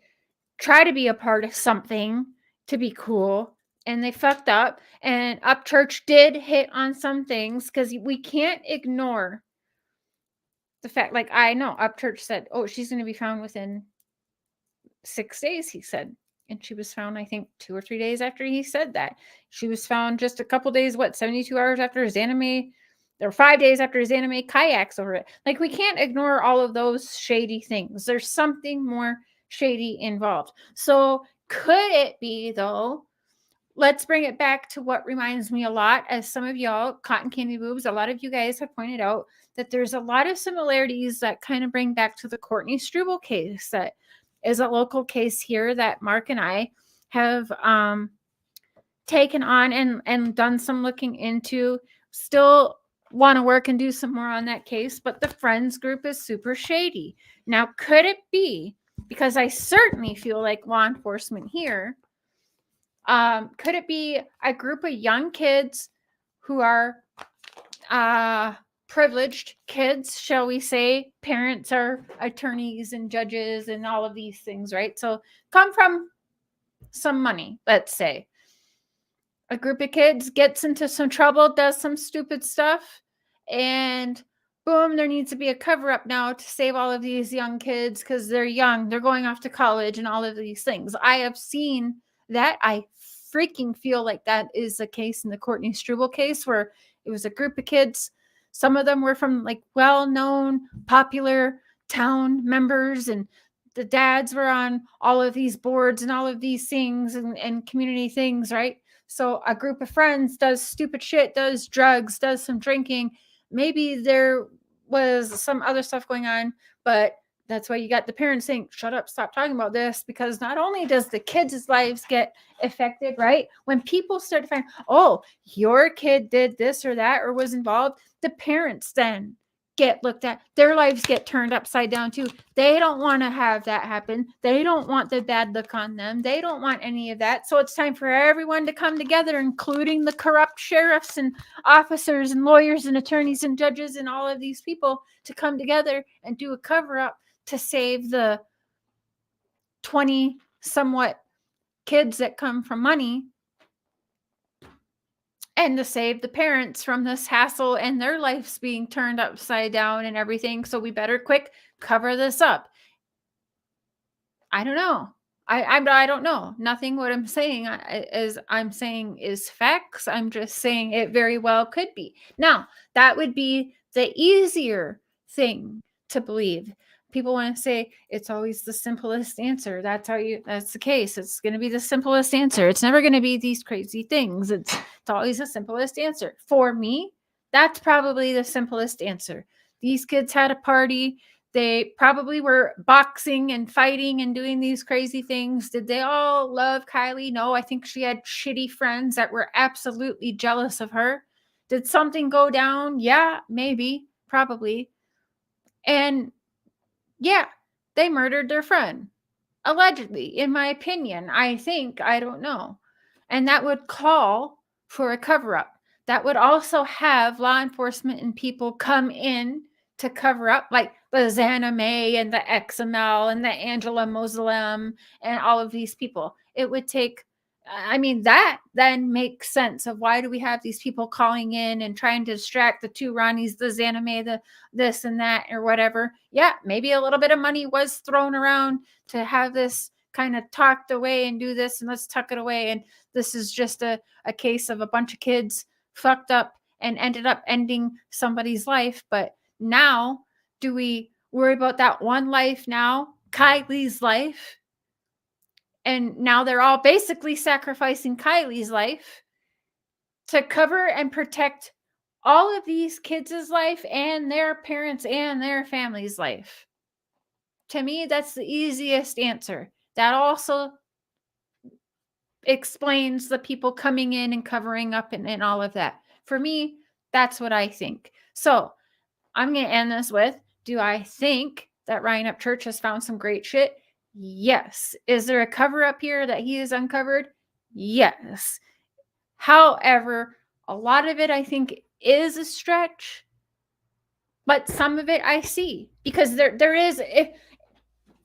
try to be a part of something to be cool, and they fucked up. And Upchurch did hit on some things, because we can't ignore the fact, like, I know Upchurch said, oh, she's going to be found within 6 days, he said. And she was found, I think, 2 or 3 days after he said that. She was found just a couple days, 72 hours after his anime, or 5 days after his anime kayaks over it. Like, we can't ignore all of those shady things. There's something more shady involved. So could it be, though, let's bring it back to what reminds me a lot, as some of y'all, cotton candy boobs, a lot of you guys have pointed out that there's a lot of similarities that kind of bring back to the Courtney Struble case. That is a local case here that Mark and I have taken on and done some looking into. Still want to work and do some more on that case, but the Friends group is super shady. Now, could it be, because I certainly feel like law enforcement here, could it be a group of young kids who are privileged kids, shall we say? Parents are attorneys and judges and all of these things, right? So come from some money, let's say. A group of kids gets into some trouble, does some stupid stuff, and boom, there needs to be a cover-up now to save all of these young kids, because they're young, they're going off to college and all of these things. I have seen that. I freaking feel like that is the case in the Courtney Struble case, where it was a group of kids. Some of them were from like well-known, popular town members, and the dads were on all of these boards and all of these things and community things, right? So a group of friends does stupid shit, does drugs, does some drinking. Maybe there was some other stuff going on, but that's why you got the parents saying, shut up, stop talking about this, because not only does the kids' lives get affected, right? When people start to find, oh, your kid did this or that or was involved, the parents then get looked at. Their lives get turned upside down too. They don't want to have that happen. They don't want the bad look on them. They don't want any of that. So it's time for everyone to come together, including the corrupt sheriffs and officers and lawyers and attorneys and judges and all of these people, to come together and do a cover-up to save the 20 somewhat kids that come from money, and to save the parents from this hassle and their lives being turned upside down and everything. So we better quick cover this up. I don't know. I don't know. Nothing what I'm saying is facts. I'm just saying it very well could be. Now, that would be the easier thing to believe. People want to say it's always the simplest answer. That's the case. It's going to be the simplest answer. It's never going to be these crazy things. It's always the simplest answer. For me, that's probably the simplest answer. These kids had a party. They probably were boxing and fighting and doing these crazy things. Did they all love Kylie? No, I think she had shitty friends that were absolutely jealous of her. Did something go down? Yeah, maybe, probably. And yeah, they murdered their friend. Allegedly, in my opinion. I don't know. And that would call for a cover-up. That would also have law enforcement and people come in to cover up, like the Xana May and the XML and the Angela Moslem and all of these people. It would take, that then makes sense of why do we have these people calling in and trying to distract the two Ronnies, the Xana May, the this and that or whatever. Yeah, maybe a little bit of money was thrown around to have this kind of talked away and do this and let's tuck it away. And this is just a case of a bunch of kids fucked up and ended up ending somebody's life. But now, do we worry about that one life now, Kylie's life? And now they're all basically sacrificing Kylie's life to cover and protect all of these kids' life and their parents and their family's life. To me, that's the easiest answer. That also explains the people coming in and covering up and all of that. For me, that's what I think. So I'm going to end this with, do I think that Ryan Upchurch has found some great shit? Yes. Is there a cover up here that he has uncovered? Yes. However, a lot of it I think is a stretch, but some of it I see, because there is,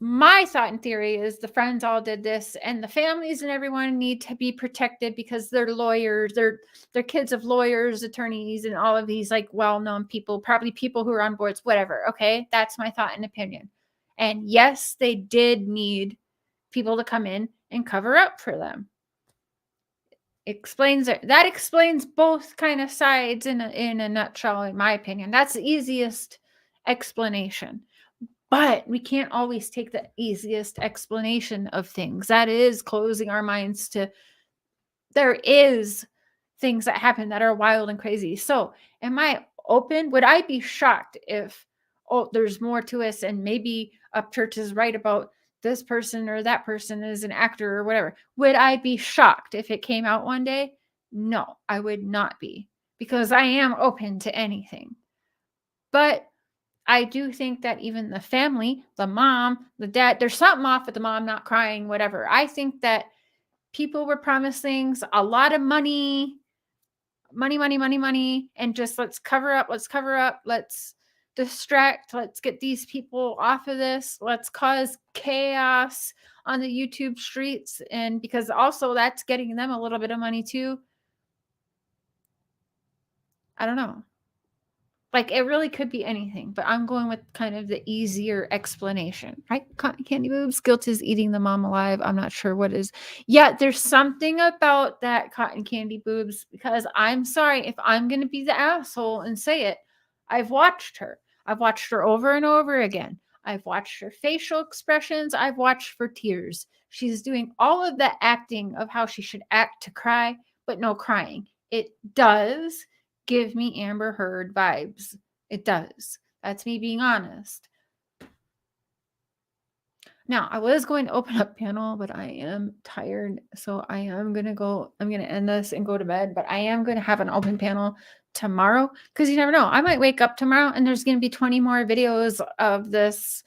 my thought and theory is the friends all did this, and the families and everyone need to be protected because they're lawyers, they're kids of lawyers, attorneys, and all of these like well-known people, probably people who are on boards, whatever. Okay, that's my thought and opinion. And yes, they did need people to come in and cover up for them. Explains it. That explains both kind of sides in a nutshell, in my opinion. That's the easiest explanation. But we can't always take the easiest explanation of things. That is closing our minds to there is things that happen that are wild and crazy. So am I open? Would I be shocked if, oh, there's more to us and maybe Upchurch is right about this person or that person is an actor or whatever? Would I be shocked if it came out one day? No, I would not be, because I am open to anything. But I do think that even the family, the mom, the dad, there's something off with the mom not crying, whatever. I think that people were promised things, a lot of money, and just let's cover up, let's distract, let's get these people off of this, let's cause chaos on the YouTube streets. And because also that's getting them a little bit of money too. I don't know. Like, it really could be anything, but I'm going with kind of the easier explanation, right? Cotton candy boobs, guilt is eating the mom alive. I'm not sure what is. Yeah, there's something about that cotton candy boobs, because I'm sorry if I'm going to be the asshole and say it. I've watched her. I've watched her over and over again. I've watched her facial expressions. I've watched for tears. She's doing all of the acting of how she should act to cry, but no crying. It does give me Amber Heard vibes. It does. That's me being honest. Now, I was going to open up panel, but I am tired. So I am going to go. I'm going to end this and go to bed. But I am going to have an open panel tomorrow, because you never know. I might wake up tomorrow and there's going to be 20 more videos of this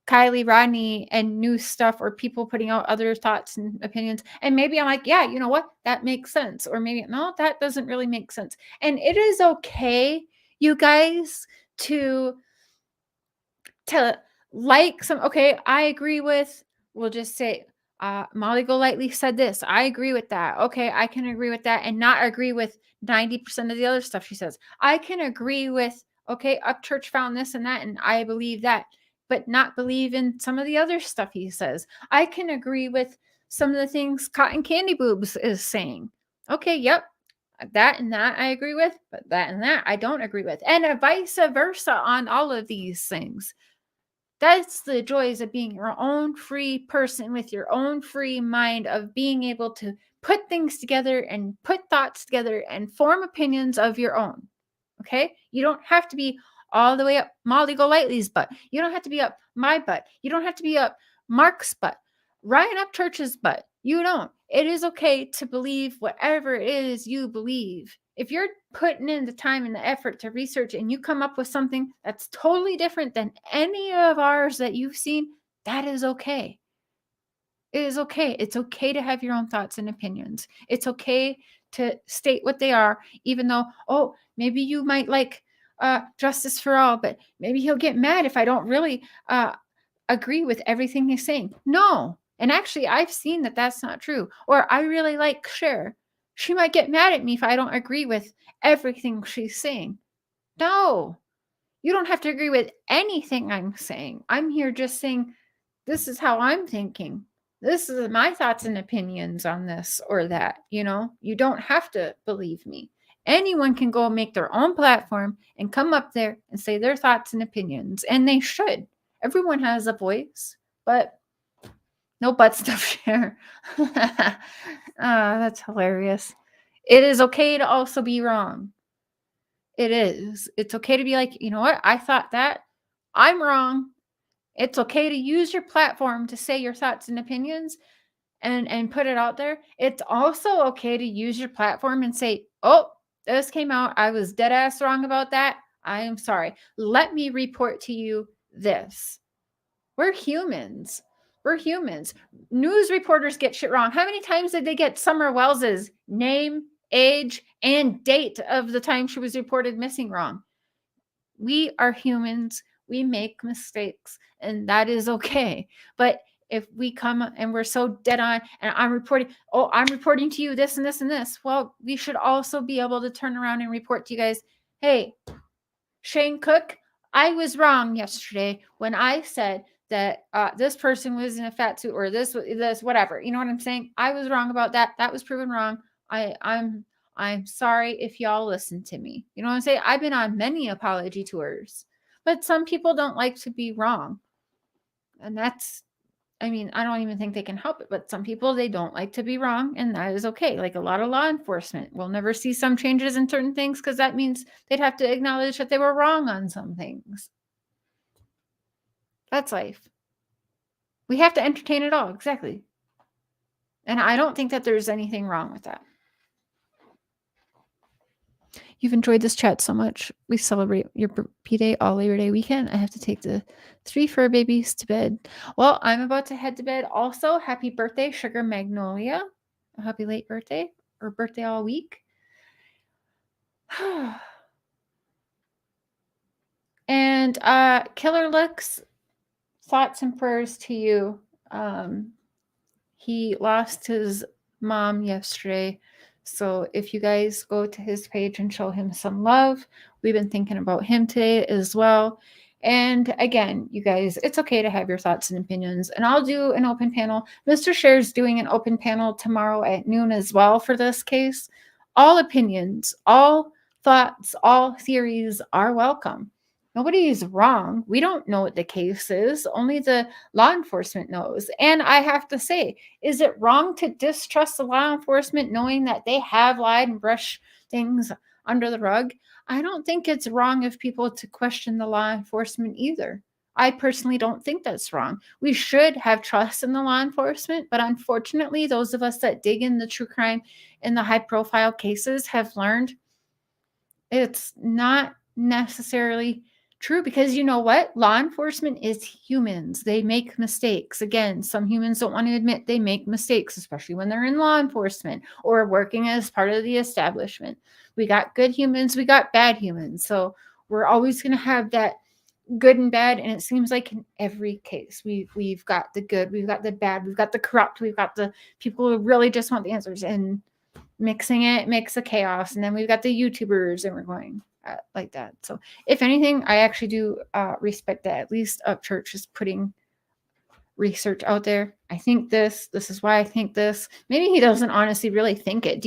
Kylie Rodney and new stuff, or people putting out other thoughts and opinions. And maybe I'm like, yeah, you know what? That makes sense. Or maybe, no, that doesn't really make sense. And it is okay, you guys, to like some, okay, I agree with, we'll just say, Molly Golightly said this. I agree with that. Okay, I can agree with that and not agree with 90% of the other stuff she says. I can agree with, okay, Upchurch found this and that, and I believe that, but not believe in some of the other stuff he says. I can agree with some of the things Cotton Candy Boobs is saying. Okay, yep, that and that I agree with, but that and that I don't agree with. And vice versa on all of these things. That's the joys of being your own free person with your own free mind, of being able to put things together and put thoughts together and form opinions of your own. Okay? You don't have to be all the way up Molly Golightly's butt. You don't have to be up my butt. You don't have to be up Mark's butt. Ryan Upchurch's butt. You don't. It is okay to believe whatever it is you believe. If you're putting in the time and the effort to research and you come up with something that's totally different than any of ours that you've seen, that is okay. It is okay. It's okay to have your own thoughts and opinions. It's okay to state what they are, even though, oh, maybe you might like justice for all, but maybe he'll get mad if I don't really agree with everything he's saying. No. And actually, I've seen that that's not true. Or I really like Cher. She might get mad at me if I don't agree with everything she's saying. No. You don't have to agree with anything I'm saying. I'm here just saying, this is how I'm thinking. This is my thoughts and opinions on this or that. You know, you don't have to believe me. Anyone can go make their own platform and come up there and say their thoughts and opinions. And they should. Everyone has a voice, but no butt stuff share. That's hilarious. It is okay to also be wrong. It is. It's okay to be like, you know what? I thought that. I'm wrong. It's okay to use your platform to say your thoughts and opinions and put it out there. It's also okay to use your platform and say, oh, this came out. I was dead ass wrong about that. I am sorry. Let me report to you this. We're humans. We're humans. News reporters get shit wrong. How many times did they get Summer Wells's name, age, and date of the time she was reported missing wrong? We are humans. We make mistakes. and that is okay. But if we come and we're so dead on and I'm reporting to you this and this and this, well, we should also be able to turn around and report to you guys, hey, Shane Cook, I was wrong yesterday when I said that this person was in a fat suit or this whatever. You know what I'm saying? I was wrong about that. That was proven wrong. I'm sorry if y'all listen to me. You know what I'm saying? I've been on many apology tours, but some people don't like to be wrong. And that's, I mean, I don't even think they can help it, but some people, they don't like to be wrong, and that is okay. Like a lot of law enforcement will never see some changes in certain things because that means they'd have to acknowledge that they were wrong on some things. That's life. We have to entertain it all, exactly. And I don't think that there's anything wrong with that. You've enjoyed this chat so much. We celebrate your P-Day all Labor Day weekend. I have to take the 3 fur babies to bed. Well, I'm about to head to bed. Also, happy birthday, Sugar Magnolia. A happy late birthday or birthday all week. And Killer Looks, thoughts and prayers to you. He lost his mom yesterday. So if you guys go to his page and show him some love, we've been thinking about him today as well. And again, you guys, it's okay to have your thoughts and opinions. And I'll do an open panel. Mr. Share's doing an open panel tomorrow at noon as well for this case. All opinions, all thoughts, all theories are welcome. Nobody is wrong. We don't know what the case is. Only the law enforcement knows. And I have to say, is it wrong to distrust the law enforcement knowing that they have lied and brushed things under the rug? I don't think it's wrong of people to question the law enforcement either. I personally don't think that's wrong. We should have trust in the law enforcement, but unfortunately, those of us that dig in the true crime and the high-profile cases have learned it's not necessarily true, because you know what? Law enforcement is humans. They make mistakes. Again, some humans don't want to admit they make mistakes, especially when they're in law enforcement or working as part of the establishment. We got good humans, we got bad humans. So we're always going to have that good and bad. And it seems like in every case, we've got the good, we've got the bad, we've got the corrupt, we've got the people who really just want the answers, and mixing it makes the chaos. And then we've got the YouTubers, and we're going like that. So if anything, I actually do respect that at least Upchurch is putting research out there. I think this is why I think this. Maybe he doesn't honestly really think it.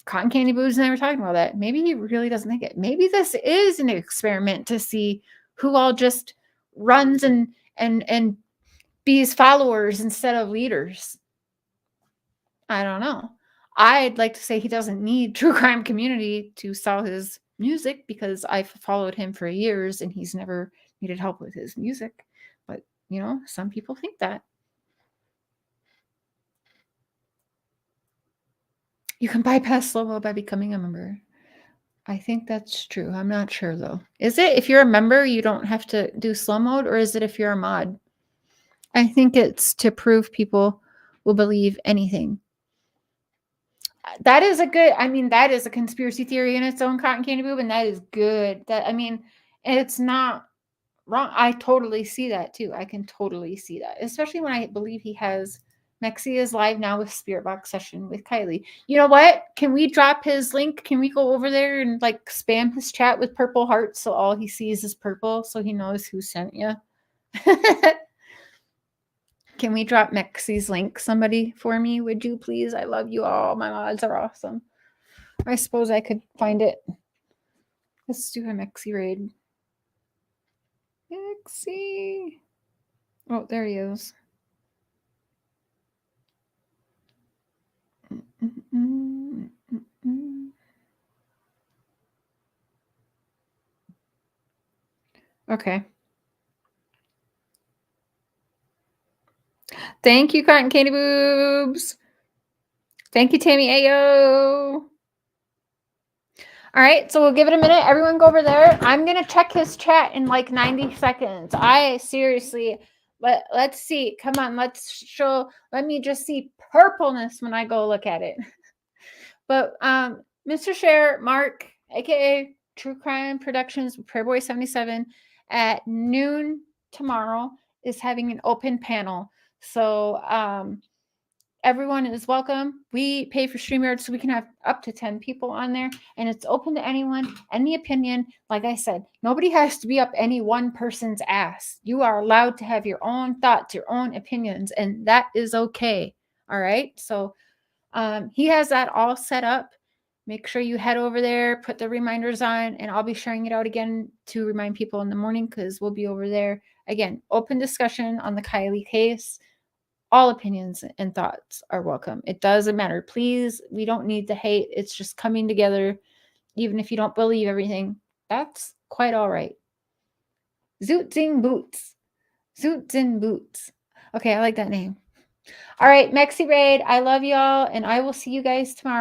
Cotton Candy Booze and I were talking about that. Maybe he really doesn't think it. Maybe this is an experiment to see who all just runs and bees followers instead of leaders. I don't know. I'd like to say he doesn't need true crime community to sell his music, because I've followed him for years and he's never needed help with his music. But, you know, some people think that. You can bypass slow-mo by becoming a member. I think that's true. I'm not sure, though. Is it if you're a member, you don't have to do slow mode, or is it if you're a mod? I think it's to prove people will believe anything. That is that is a conspiracy theory in its own, Cotton Candy Boob, and that is good. It's not wrong. I totally see that too. I can totally see that, especially when I believe he has Mexi is live now with Spirit Box session with Kylie. You know what? Can we drop his link? Can we go over there and like spam his chat with purple hearts so all he sees is purple, so he knows who sent you? Can we drop Mexi's link, somebody, for me? Would you please? I love you all. My mods are awesome. I suppose I could find it. Let's do a Mexi raid. Mexi. Oh, there he is. Okay. Thank you, Cotton Candy Boobs. Thank you, Tammy Ayo. All right, so we'll give it a minute. Everyone go over there. I'm going to check his chat in like 90 seconds. I seriously, let's see. Come on, let me just see purpleness when I go look at it. But Mr. Share, Mark, aka True Crime Productions, Prayer Boy 77, at noon tomorrow is having an open panel. So everyone is welcome. We pay for StreamYard so we can have up to 10 people on there, and it's open to anyone, any opinion. Like I said, nobody has to be up any one person's ass. You are allowed to have your own thoughts, your own opinions, and that is okay. All right. So he has that all set up. Make sure you head over there, put the reminders on, and I'll be sharing it out again to remind people in the morning because we'll be over there. Again, open discussion on the Kylie case. All opinions and thoughts are welcome. It doesn't matter. Please, we don't need the hate. It's just coming together. Even if you don't believe everything, that's quite all right. Zoots in boots. Zoots in boots. Okay, I like that name. All right, Mexi Raid, I love y'all, and I will see you guys tomorrow.